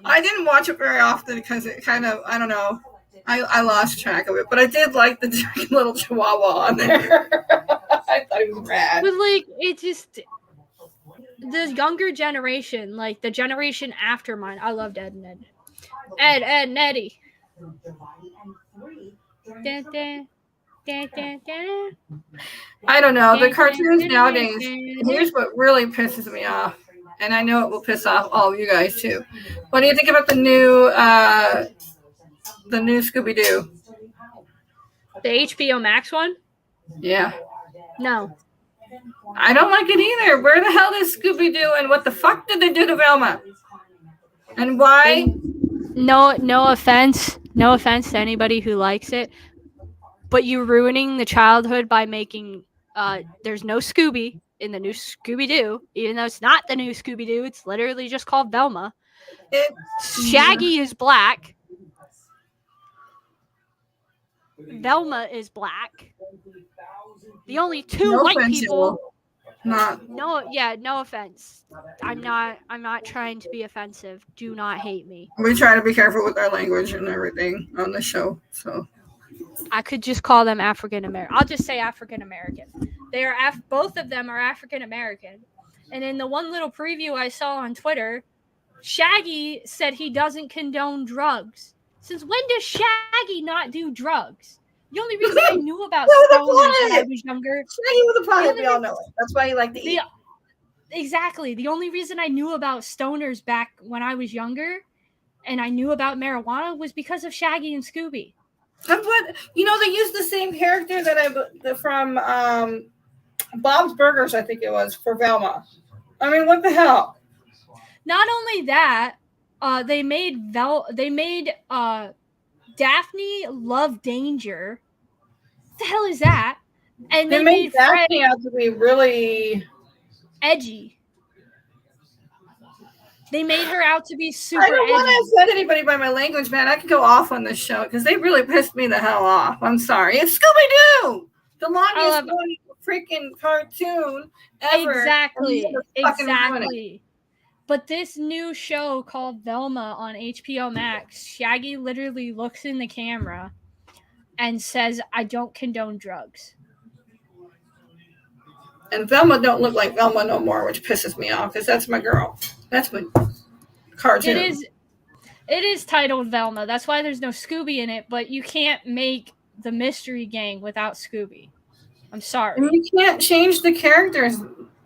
I didn't watch it very often because it kind of, I don't know, I lost track of it, but I did like the little chihuahua on there. I thought it was rad. But like it just the younger generation, like the generation after mine, I loved Ed and Ed. Ed and Eddie. I don't know. The cartoons nowadays, here's what really pisses me off. And I know it will piss off all of you guys too. What do you think about the new Scooby-Doo? The HBO Max one? Yeah. No. I don't like it either. Where the hell is Scooby-Doo and what the fuck did they do to Velma? And why? No offense to anybody who likes it, but you're ruining the childhood by making there's no Scooby in the new Scooby-Doo, even though it's not the new Scooby-Doo, it's literally just called Velma. Shaggy is black. Velma is black. The only two white people. No offense. I'm not trying to be offensive. Do not hate me. We try to be careful with our language and everything on the show. So I could just call them African American. I'll just say African American. They are both of them are African American. And in the one little preview I saw on Twitter, Shaggy said he doesn't condone drugs. Since when does Shaggy not do drugs? The only reason I knew about stoners when I was younger. Shaggy with a pot, we all know it. That's why he liked to eat. Exactly. The only reason I knew about stoners back when I was younger, and I knew about marijuana, was because of Shaggy and Scooby. That's what they used the same character from Bob's Burgers, I think it was, for Velma. I mean, what the hell? Not only that, they made Daphne love danger. What the hell is that? And they made Daphne out to be really edgy. They made her out to be I super don't want edgy. to offend anybody by my language, man. I could go off on this show because they really pissed me the hell off. I'm sorry. It's Scooby-Doo, the longest running freaking cartoon ever. Exactly. But this new show called Velma on HBO Max, Shaggy literally looks in the camera and says, "I don't condone drugs." And Velma don't look like Velma no more, which pisses me off because that's my girl. That's my cartoon. It is titled Velma. That's why there's no Scooby in it, but you can't make the Mystery Gang without Scooby. I'm sorry. And you can't change the characters.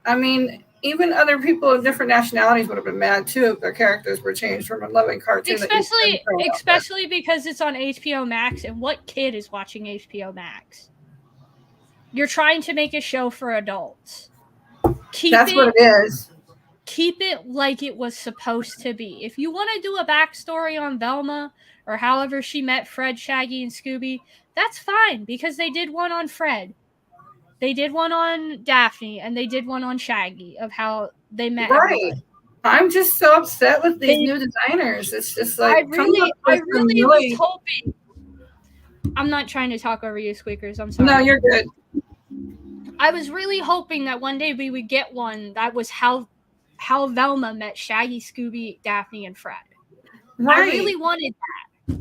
I mean, even other people of different nationalities would have been mad too if their characters were changed from a loving cartoon. Especially because it's on HBO Max, and what kid is watching HBO Max? You're trying to make a show for adults. That's what it is. Keep it like it was supposed to be. If you want to do a backstory on Velma or however she met Fred, Shaggy, and Scooby, that's fine because they did one on Fred. They did one on Daphne, and they did one on Shaggy of how they met. Right. Everybody. I'm just so upset with these new designers. It's just like I really was hoping. I'm not trying to talk over you, Squeakers. I'm sorry. No, you're good. I was really hoping that one day we would get one that was how Velma met Shaggy, Scooby, Daphne, and Fred. Right. I really wanted that.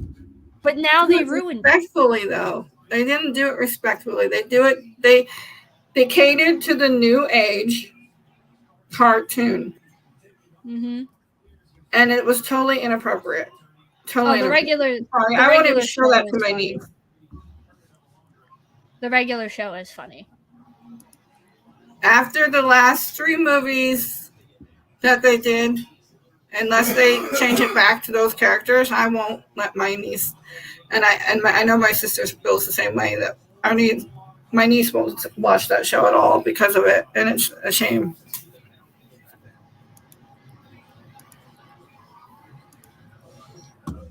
But now they ruined it. Respectfully, though. They didn't do it respectfully. They catered to the new age cartoon. Mm-hmm. And it was totally inappropriate. Totally regular. I won't even show that to my niece. The regular show is funny. After the last 3 movies that they did, unless they change it back to those characters, I won't let my niece. And I know my sister feels the same way, that my niece won't watch that show at all because of it, and it's a shame.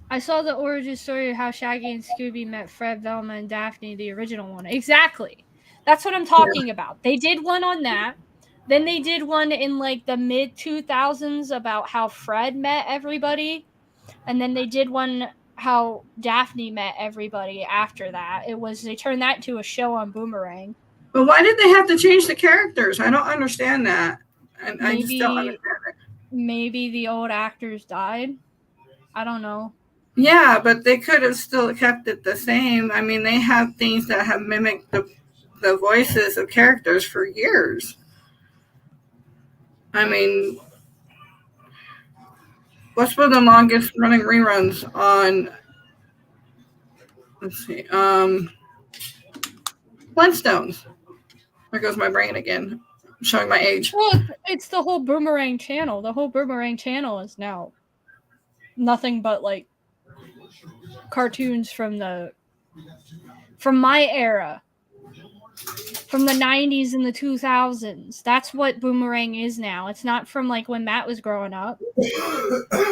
I saw the origin story of how Shaggy and Scooby met Fred, Velma, and Daphne, the original one. Exactly. That's what I'm talking about. They did one on that. Then they did one in like the mid-2000s about how Fred met everybody. And then they did one how Daphne met everybody after that. They turned that into a show on Boomerang. But why did they have to change the characters? I don't understand that. And I just don't understand it. Maybe the old actors died. I don't know. Yeah, but they could have still kept it the same. I mean, they have things that have mimicked the voices of characters for years. I mean, what's one of the longest running reruns on, let's see, Flintstones. There goes my brain again. I'm showing my age. Well, it's the whole Boomerang channel. The whole Boomerang channel is now nothing but like cartoons from my era. From the 90s and the 2000s. That's what Boomerang is now. It's not from like when Matt was growing up.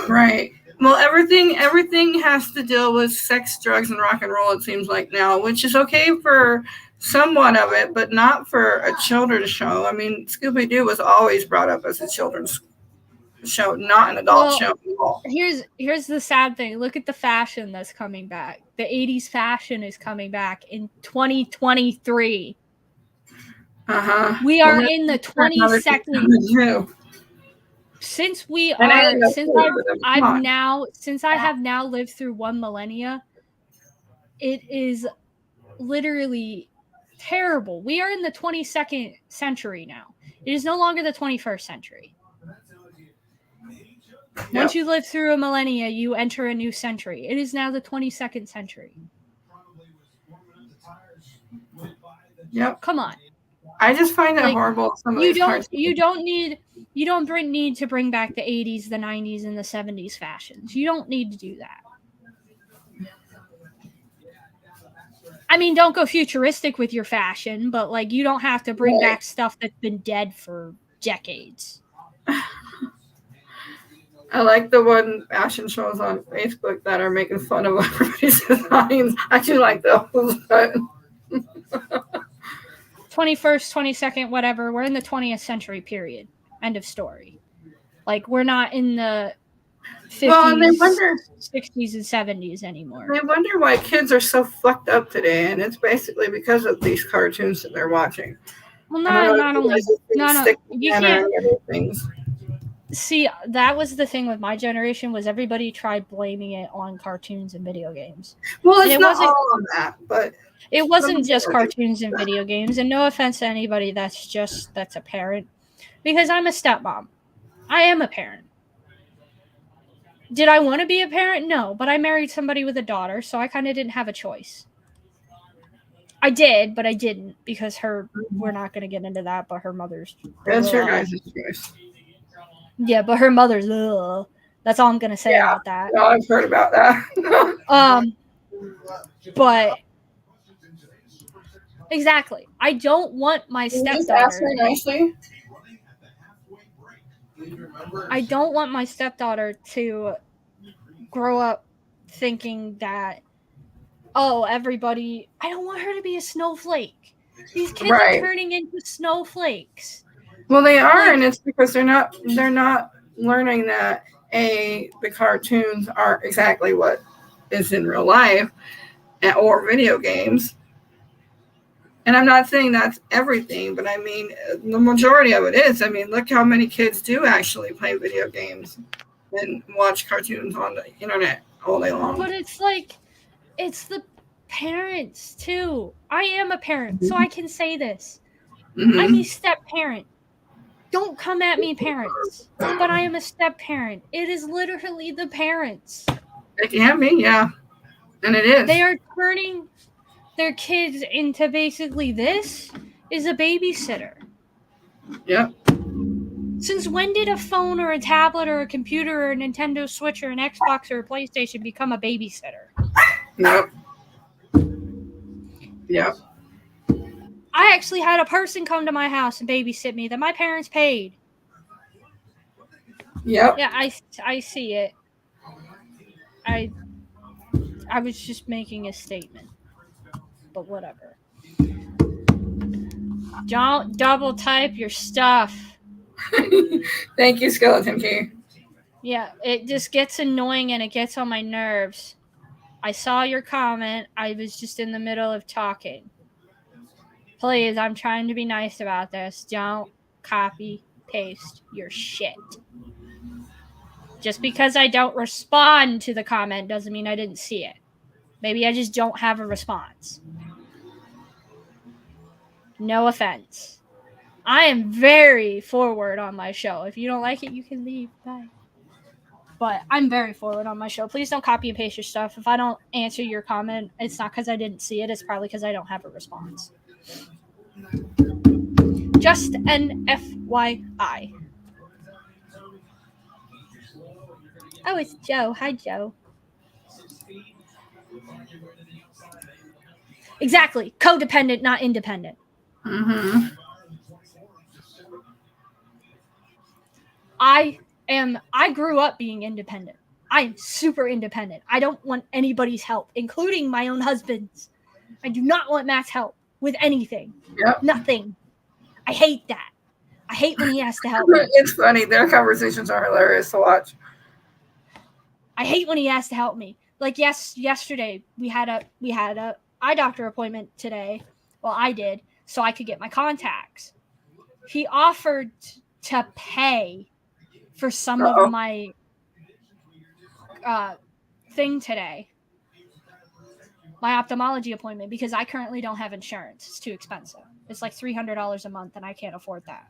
Right. Well, everything has to deal with sex, drugs, and rock and roll, it seems like now, which is okay for somewhat of it, but not for a children's show. I mean, Scooby-Doo was always brought up as a children's show, not an adult show at all. Here's the sad thing. Look at the fashion that's coming back. The 80s fashion is coming back in 2023. We are in the 22nd. Since I have now lived through one millennia, it is literally terrible. We are in the 22nd century now. It is no longer the 21st century. Once you live through a millennia, you enter a new century. It is now the 22nd century. Yep. Come on. I just find it horrible. You don't need to bring back the 80s, the 90s, and the 70s fashions. You don't need to do that. I mean, don't go futuristic with your fashion, but like you don't have to bring back stuff that's been dead for decades. I like the one fashion shows on Facebook that are making fun of everybody's designs. I do like those, but 21st, 22nd, whatever. We're in the 20th century period. End of story. Like, we're not in the 50s, Well, and they wonder 60s, and 70s anymore. they wonder why kids are so fucked up today, and it's basically because of these cartoons that they're watching. Well, I don't know not if you only guys have seen not Stick you Man or can't any other things. see, that was the thing with my generation, was everybody tried blaming it on cartoons and video games. Well, And it's it not wasn't all on that, but it wasn't just majority. cartoons and video games, and no offense to anybody that's a parent, because I'm a stepmom. I am a parent. Did I want to be a parent? No, but I married somebody with a daughter, so I kind of didn't have a choice. I did, but I didn't, because we're not going to get into that, but her mother's... That's your guys' choice. Yeah, but her mother's... Ugh. That's all I'm going to say about that. No, I've heard about that. But... Exactly. I don't want my Can you just ask stepdaughter... her nicely? I don't want my stepdaughter to grow up thinking that, oh, everybody... I don't want her to be a snowflake. These kids are turning into snowflakes. Well, they are, and it's because they're not learning that the cartoons aren't exactly what is in real life or video games. And I'm not saying that's everything, but I mean, the majority of it is. I mean, look how many kids do actually play video games and watch cartoons on the internet all day long. But it's like, it's the parents, too. I am a parent, so I can say this. Mm-hmm. I'm a step-parent. Don't come at me, parents. But I am a step-parent. It is literally the parents. It can be, yeah. And it is. They are turning their kids into basically, this is a babysitter. Yep. Since when did a phone or a tablet or a computer or a Nintendo Switch or an Xbox or a PlayStation become a babysitter? Yep. Yep. I actually had a person come to my house and babysit me that my parents paid. Yep. Yeah, I see it. I was just making a statement. But whatever. Don't double type your stuff. Thank you, Skeleton Key. Yeah, it just gets annoying and it gets on my nerves. I saw your comment. I was just in the middle of talking. Please, I'm trying to be nice about this. Don't copy paste your shit. Just because I don't respond to the comment doesn't mean I didn't see it. Maybe I just don't have a response. No offense. I am very forward on my show. If you don't like it, you can leave. Bye. But I'm very forward on my show. Please don't copy and paste your stuff. If I don't answer your comment, it's not because I didn't see it. It's probably because I don't have a response. Just an FYI. Oh, it's Joe. Hi, Joe. Exactly. Codependent, not independent. Mm-hmm. I grew up being independent. I am super independent. I don't want anybody's help, including my own husband's. I do not want Matt's help with anything. Yep. Nothing. I hate that. I hate when he has to help me. It's funny. Their conversations are hilarious to watch. I hate when he has to help me. Like yesterday we had a eye doctor appointment today. Well, I did, so I could get my contacts. He offered to pay for some of my thing today. My ophthalmology appointment, because I currently don't have insurance. It's too expensive. It's like $300 a month and I can't afford that.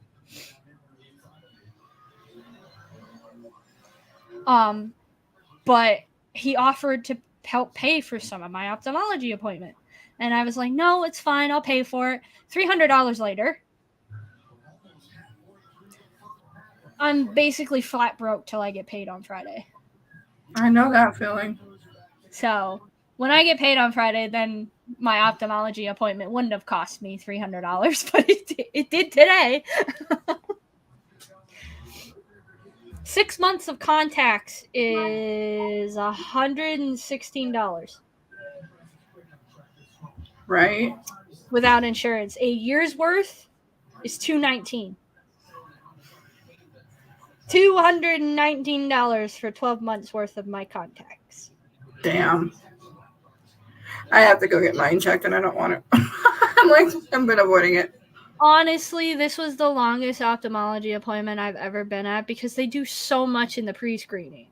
But he offered to help pay for some of my ophthalmology appointment. And I was like, no, it's fine. I'll pay for it. $300 later, I'm basically flat broke till I get paid on Friday. I know that feeling. So when I get paid on Friday, then my ophthalmology appointment wouldn't have cost me $300, but it did today. 6 months of contacts is $116. Right. Without insurance. A year's worth is $219. $219 for 12 months worth of my contacts. Damn. I have to go get mine checked, and I don't want it. I've been avoiding it. Honestly, this was the longest ophthalmology appointment I've ever been at because they do so much in the pre-screening.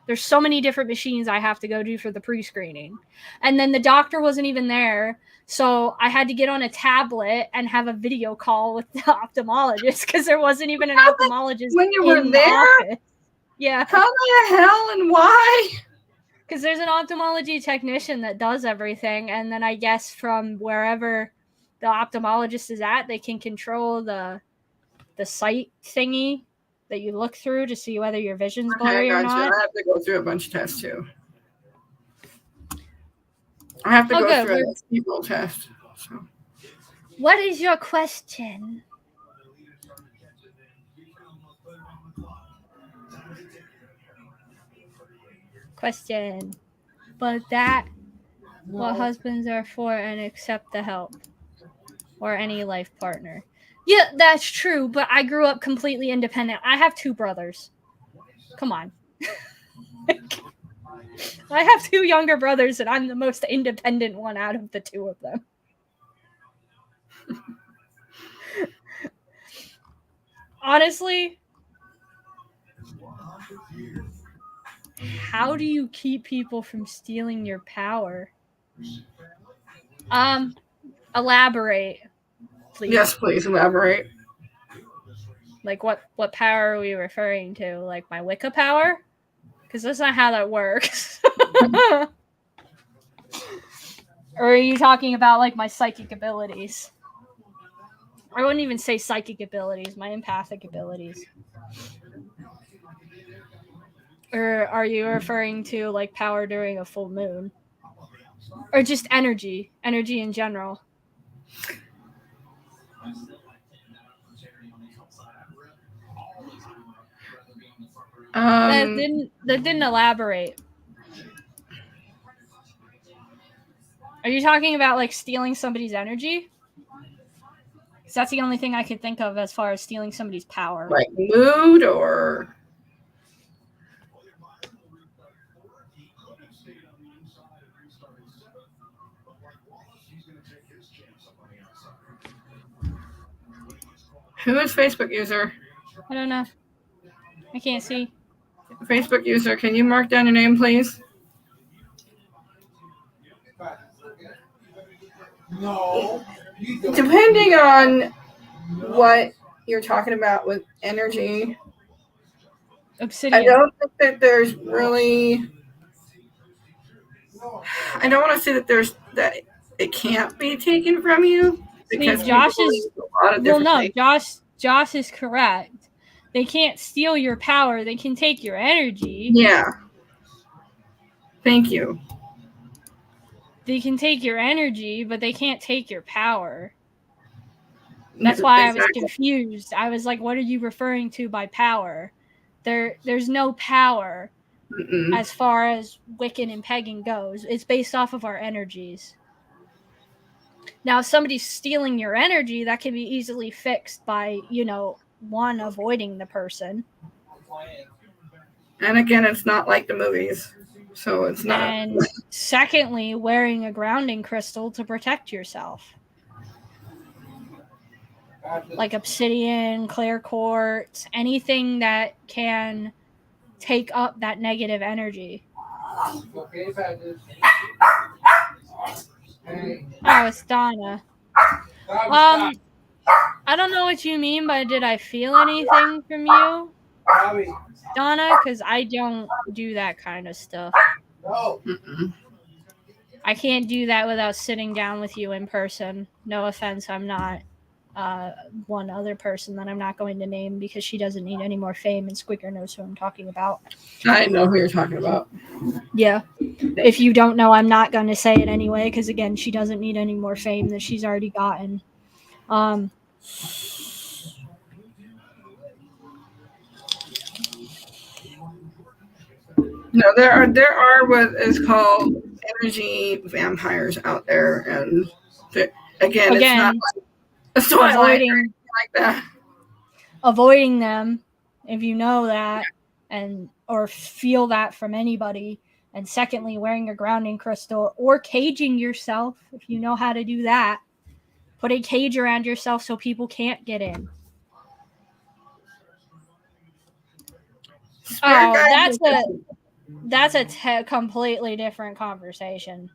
There's so many different machines I have to go do for the pre-screening. And then the doctor wasn't even there, so I had to get on a tablet and have a video call with the ophthalmologist because there wasn't even an ophthalmologist when you were there? office. Yeah. How the hell and why? Because there's an ophthalmology technician that does everything, and then I guess from wherever the ophthalmologist is at, they can control the sight thingy that you look through to see whether your vision's blurry or not. I have to go through a bunch of tests too. I have to go through a people test. So. What is your question? Question. But that what husbands are for and accept the help or any life partner. Yeah, that's true, but I grew up completely independent. I have 2 brothers. Come on. I have 2 younger brothers, and I'm the most independent one out of the 2 of them. Honestly, how do you keep people from stealing your power? Elaborate, please. Yes, please elaborate. Like what power are we referring to? Like my Wicca power? Because that's not how that works. Or are you talking about like my psychic abilities? I wouldn't even say psychic abilities, my empathic abilities. Or are you referring to like power during a full moon? Or just energy in general? That didn't elaborate. Are you talking about like stealing somebody's energy? Because that's the only thing I could think of as far as stealing somebody's power. Like mood or... Who is Facebook user? I don't know. I can't see. Facebook user, can you mark down your name, please? No. Depending on what you're talking about with energy, Obsidian. I don't think that there's really... I don't want to say that it can't be taken from you. Because Josh is... Well, no, Josh is correct. They can't steal your power. They can take your energy. Yeah. Thank you. They can take your energy, but they can't take your power. That's why I was confused. I was like, what are you referring to by power? There's no power as far as Wiccan and Pagan goes. It's based off of our energies. Now, if somebody's stealing your energy, that can be easily fixed by, one, avoiding the person. And again, it's not like the movies. So it's not. And secondly, wearing a grounding crystal to protect yourself. Like obsidian, clear quartz, anything that can take up that negative energy. Oh, it's Donna. I don't know what you mean by did I feel anything from you, Donna, because I don't do that kind of stuff. I can't do that without sitting down with you in person. No offense, I'm not one other person that I'm not going to name because she doesn't need any more fame, and Squeaker knows who I'm talking about. I know who you're talking about. Yeah. If you don't know, I'm not going to say it anyway because, again, she doesn't need any more fame that she's already gotten. No, there are what is called energy vampires out there, and again, it's not like avoiding like that. Avoiding them if you know that, and or feel that from anybody. And secondly, wearing a grounding crystal or caging yourself, if you know how to do that. Put a cage around yourself so people can't get in. Spirit Oh, guides. that's a completely different conversation.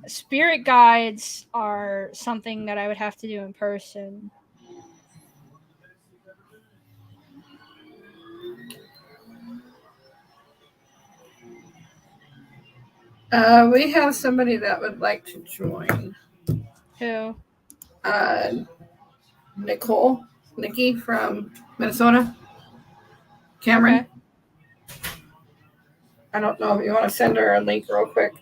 Spirit guides are something that I would have to do in person. We have somebody that would like to join. Who? Nikki from Minnesota. Cameron. Okay. I don't know if you want to send her a link real quick.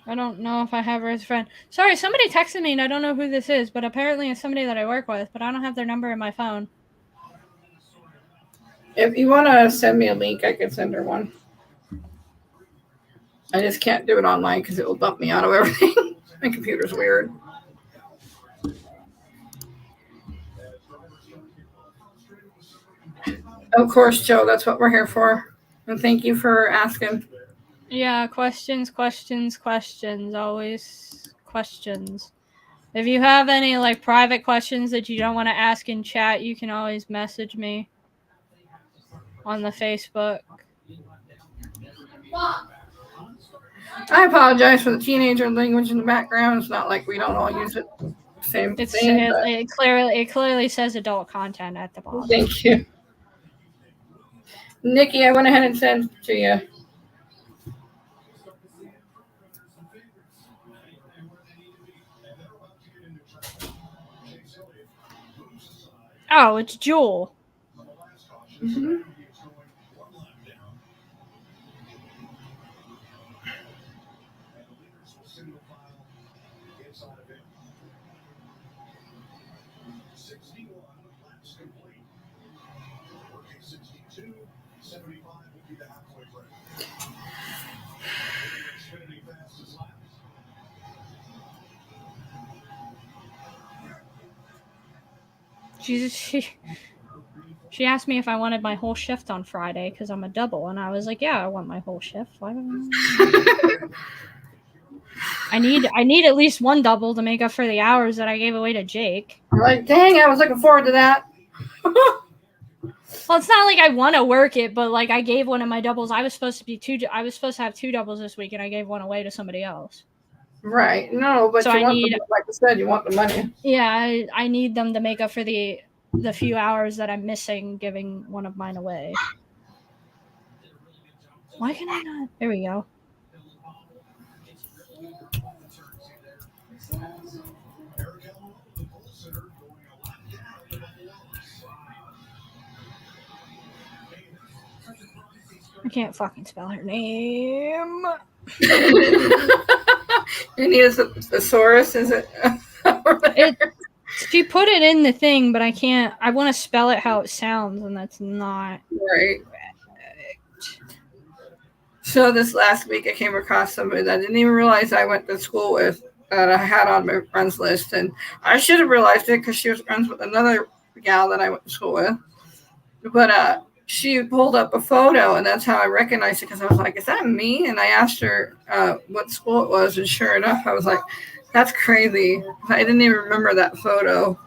I don't know if I have her as a friend. Sorry, somebody texted me and I don't know who this is, but apparently it's somebody that I work with, but I don't have their number in my phone. If you want to send me a link, I can send her one. I just can't do it online because it will bump me out of everything. My computer's weird. Of course, Joe, that's what we're here for. And thank you for asking. Yeah, questions. Always questions. If you have any like private questions that you don't want to ask in chat, you can always message me on the Facebook. I apologize for the teenager language in the background. It's not like we don't all use it. Same thing. It clearly says adult content at the bottom. Thank you. Nikki, I went ahead and sent it to you. Oh, it's Jewel. Mm-hmm. She asked me if I wanted my whole shift on Friday because I'm a double, and I was like, yeah, I want my whole shift. Why don't I need at least one double to make up for the hours that I gave away to Jake. You're like, dang, I was looking forward to that. Well, it's not like I want to work it, but like I gave one of my doubles. I was supposed to have 2 doubles this week, and I gave one away to somebody else. Right. No, but so like I said, you want the money. Yeah, I need them to make up for the few hours that I'm missing giving one of mine away. Why can I not? There we go. I can't fucking spell her name. You need a thesaurus, is it? She put it in the thing, but I can't. I want to spell it how it sounds, and that's not right. So this last week, I came across somebody that I didn't even realize I went to school with that I had on my friends list, and I should have realized it because she was friends with another gal that I went to school with. But she pulled up a photo, and that's how I recognized it because I was like, "Is that me?" And I asked her what school it was, and sure enough, I was like, "That's crazy." I didn't even remember that photo.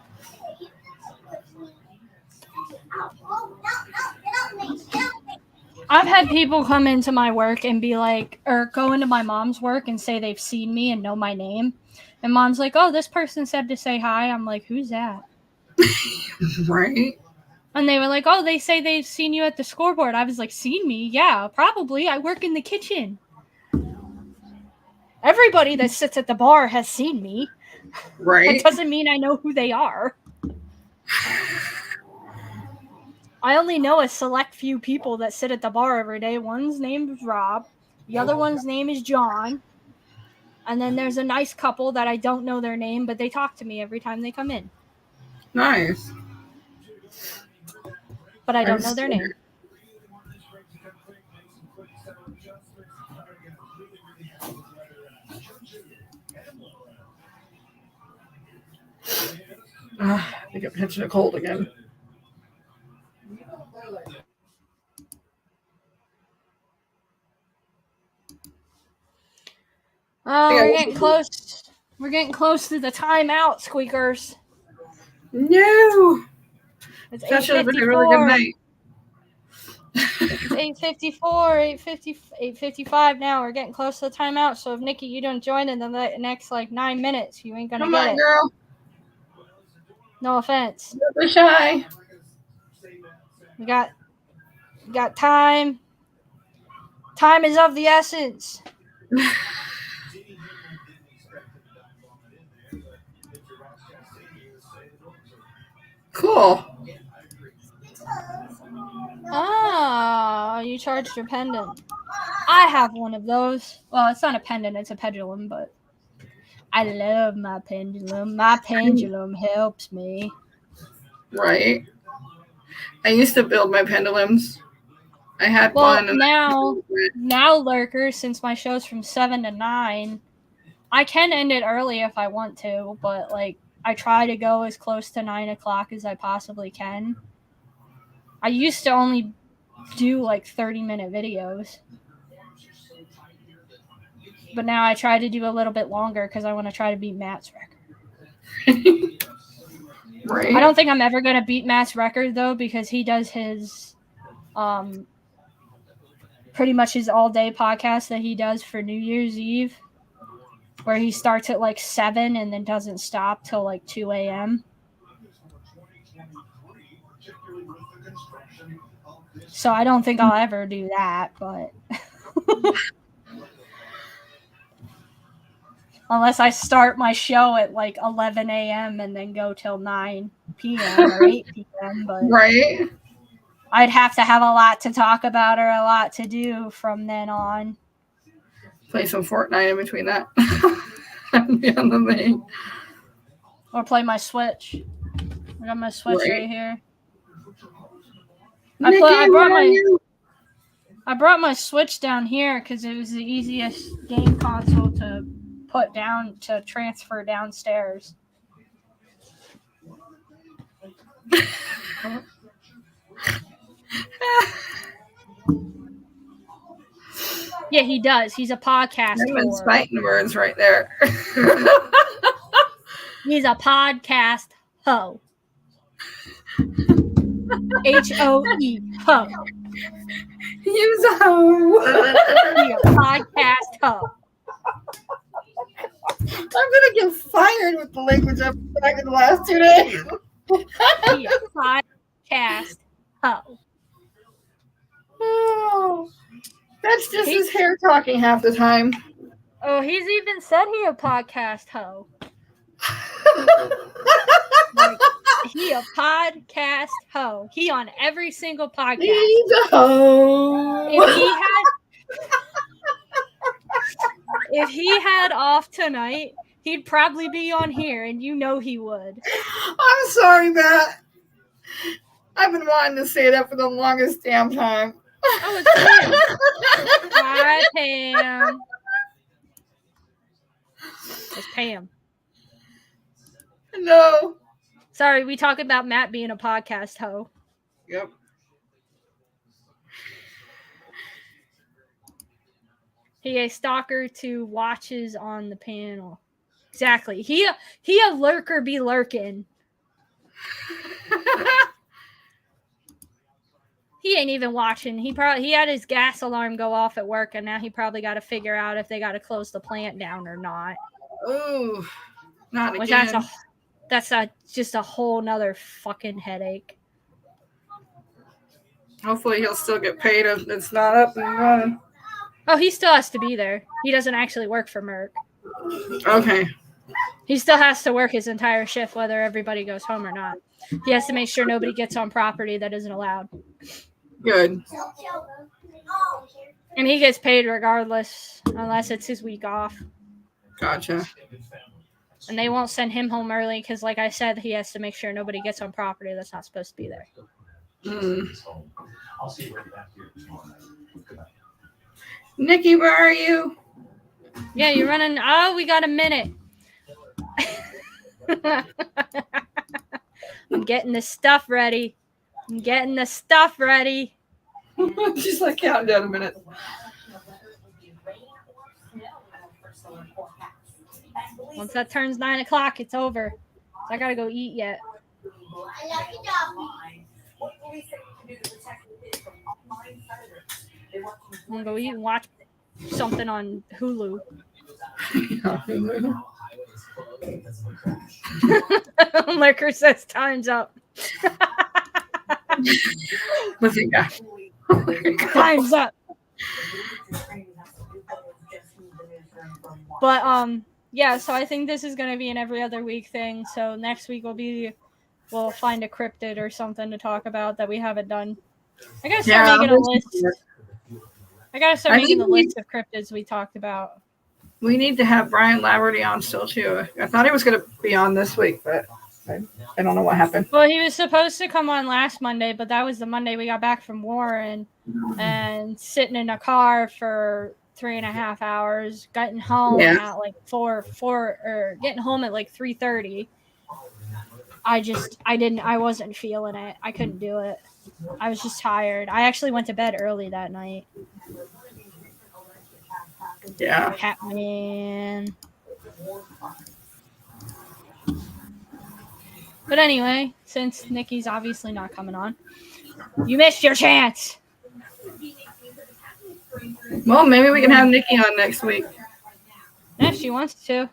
I've had people come into my work and be like, or go into my mom's work and say they've seen me and know my name. And mom's like, "Oh, this person said to say hi." I'm like, "Who's that?" Right. And they were like, "Oh, they say they've seen you at the scoreboard." I was like, "Seen me? Yeah, probably. I work in the kitchen." Everybody that sits at the bar has seen me. Right. That doesn't mean I know who they are. I only know a select few people that sit at the bar every day. One's name is Rob. The other one's name is John. And then there's a nice couple that I don't know their name, but they talk to me every time they come in. Nice. But I don't know their name. I think I'm catching a cold again. Oh, we're getting close. We're getting close to the timeout, squeakers. No. It's That should have been a really good 8:54. night. It's 8:54, 8:55 now. We're getting close to the timeout. So if Nikki, you don't join in the next like 9 minutes, you ain't gonna Come get on, it. girl. No offense. Don't be shy. We got time. Time is of the essence. Cool. Ah, you charged your pendant. I have one of those. Well, it's not a pendant, it's a pendulum, but I love my pendulum. My pendulum helps me. Right. I used to build my pendulums. I had one. And now lurkers, since my show's from 7 to 9, I can end it early if I want to, but like I try to go as close to 9 o'clock as I possibly can. I used to only do like 30-minute videos, but now I try to do a little bit longer because I want to try to beat Matt's record. Right. I don't think I'm ever going to beat Matt's record though, because he does his pretty much his all-day podcast that he does for New Year's Eve, where he starts at like 7 and then doesn't stop till like 2 a.m. So I don't think I'll ever do that, but unless I start my show at like 11 a.m. and then go till 9 p.m. or 8 p.m. But right. I'd have to have a lot to talk about or a lot to do from then on. Play some Fortnite in between that. The other thing. Or play my Switch. I got my Switch right here. Nikki, I brought my Switch down here because it was the easiest game console to put down, to transfer downstairs. Yeah, he does. He's a podcast whore. Fighting words right there. He's a podcast hoe. H-O-E, hoe. He's a hoe. He's a podcast hoe. I'm gonna get fired with the language I've been back in the last 2 days. He's a podcast hoe. Oh, that's just his hair talking half the time. Oh, he's even said he a podcast hoe. Like, he a podcast hoe. He on every single podcast. He's a hoe. If he had off tonight, he'd probably be on here, and you know he would. I'm sorry, Matt. I've been wanting to say that for the longest damn time. Oh, it's Pam. Hi, Pam. It's Pam. No. Sorry, we talk about Matt being a podcast hoe. Yep. He a stalker to watches on the panel. Exactly. He a lurker be lurking. He ain't even watching. He had his gas alarm go off at work, and now he probably got to figure out if they got to close the plant down or not. Ooh, not again. That's just a whole nother fucking headache. Hopefully he'll still get paid if it's not up and running. Oh, he still has to be there. He doesn't actually work for Merck. Okay. He still has to work his entire shift, whether everybody goes home or not. He has to make sure nobody gets on property that isn't allowed. Good. And he gets paid regardless, unless it's his week off. Gotcha. And they won't send him home early because, like I said, he has to make sure nobody gets on property that's not supposed to be there. Nikki, where are you? Yeah, you're running. Oh, we got a minute. I'm getting the stuff ready. She's like counting down a minute. Once that turns 9 o'clock, it's over. So I gotta go eat yet. I'm gonna go eat and watch something on Hulu. Lurker says time's up. What's he got? Time's up. But yeah, so I think this is gonna be an every other week thing. So next week we'll find a cryptid or something to talk about that we haven't done. I gotta start making a list. I gotta start making the list of cryptids we talked about. We need to have Brian Laverty on still too. I thought he was going to be on this week, but I don't know what happened. Well, he was supposed to come on last Monday, but that was the Monday we got back from Warren and sitting in a car for 3.5 hours, getting home at like 4 or getting home at like 3:30. I wasn't feeling it. I couldn't do it. I was just tired. I actually went to bed early that night. Yeah. Catman. But anyway, since Nikki's obviously not coming on, you missed your chance. Well, maybe we can have Nikki on next week. Yeah, she wants to.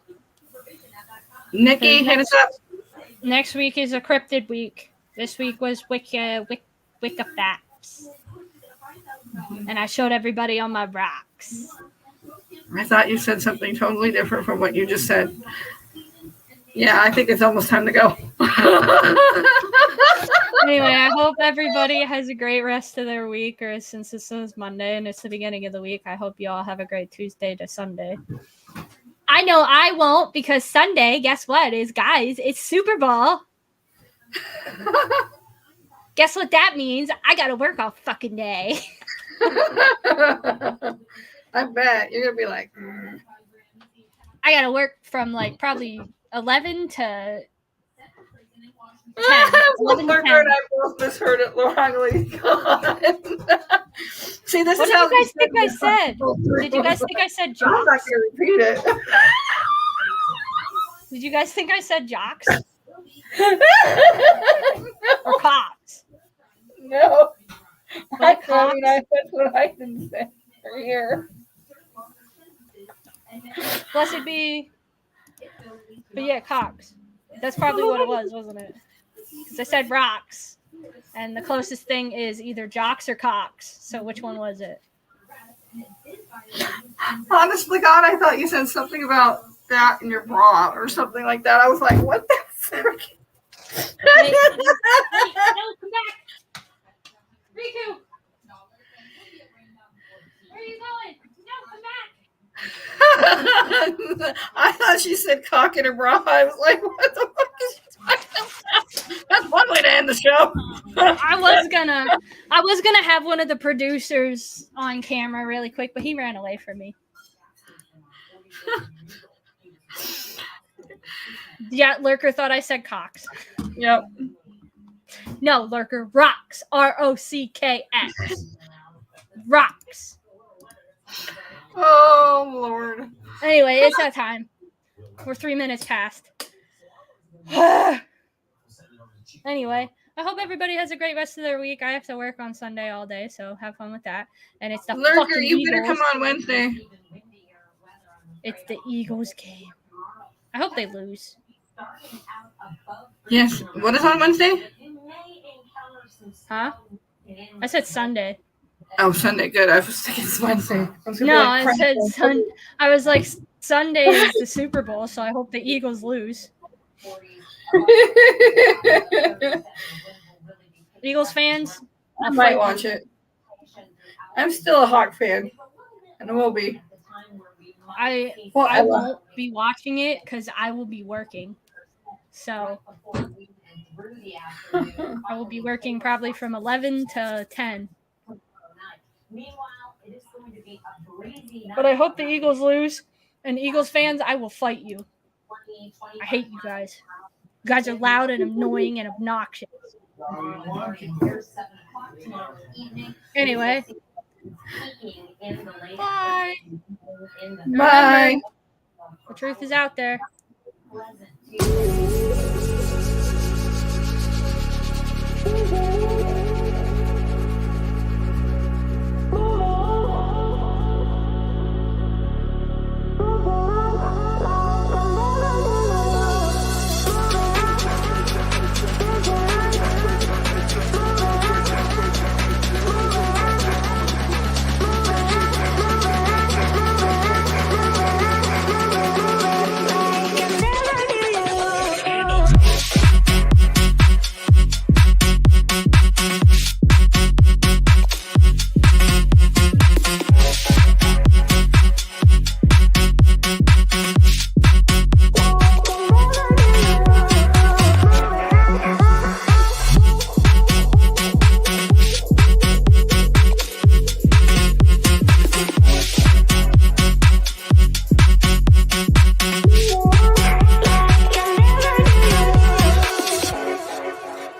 Nikki, hit us up. Next week is a cryptid week. This week was Wicca facts. And I showed everybody on my rocks. I thought you said something totally different from what you just said. Yeah, I think it's almost time to go. Anyway, I hope everybody has a great rest of their week, or since this is Monday and it's the beginning of the week, I hope you all have a great Tuesday to Sunday. I know I won't, because Sunday, guess what, guys, it's Super Bowl. Guess what that means? I gotta work all fucking day. I bet you're gonna be like, I gotta work from like probably 11 to 10. 11 to 10. And I both misheard it wrongly. See, this What is did how you guys think I said? Did you guys think I said I'm not jocks? gonna repeat it. Did you guys think I said jocks? Or cops? No. Like That's what I didn't say here. Blessed be. But yeah, cocks. That's probably what it was, wasn't it? Because I said rocks. And the closest thing is either jocks or cocks. So which one was it? Honestly, God, I thought you said something about that in your bra or something like that. I was like, what the fuck? Hey, no, come back. Riku. Where are you going? No, come back. I thought she said cock in her bra. I was like, what the fuck is she talking about? That's one way to end the show. I was gonna have one of the producers on camera really quick, but he ran away from me. Yeah, Lurker thought I said cocks. Yep. No, Lurker, rocks. ROCKS. Rocks. Oh, Lord. Anyway, it's that time. We're 3 minutes past. Anyway, I hope everybody has a great rest of their week. I have to work on Sunday all day, so have fun with that. And it's the Lurker, fucking you Eagles. better come on Wednesday. It's the Eagles game. I hope they lose. Yes. What is on Wednesday? Huh? I said Sunday. Oh, Sunday. Good. I was thinking it's Wednesday. I said Sunday. I was like, Sunday is the Super Bowl, so I hope the Eagles lose. Eagles fans? I might watch it. I'm still a Hawk fan, and I will be. I won't be watching it because I will be working. So I will be working probably from 11 to 10. But I hope the Eagles lose. And Eagles fans, I will fight you. I hate you guys. You guys are loud and annoying and obnoxious. Anyway. Bye. Bye. The truth is out there. pleasant.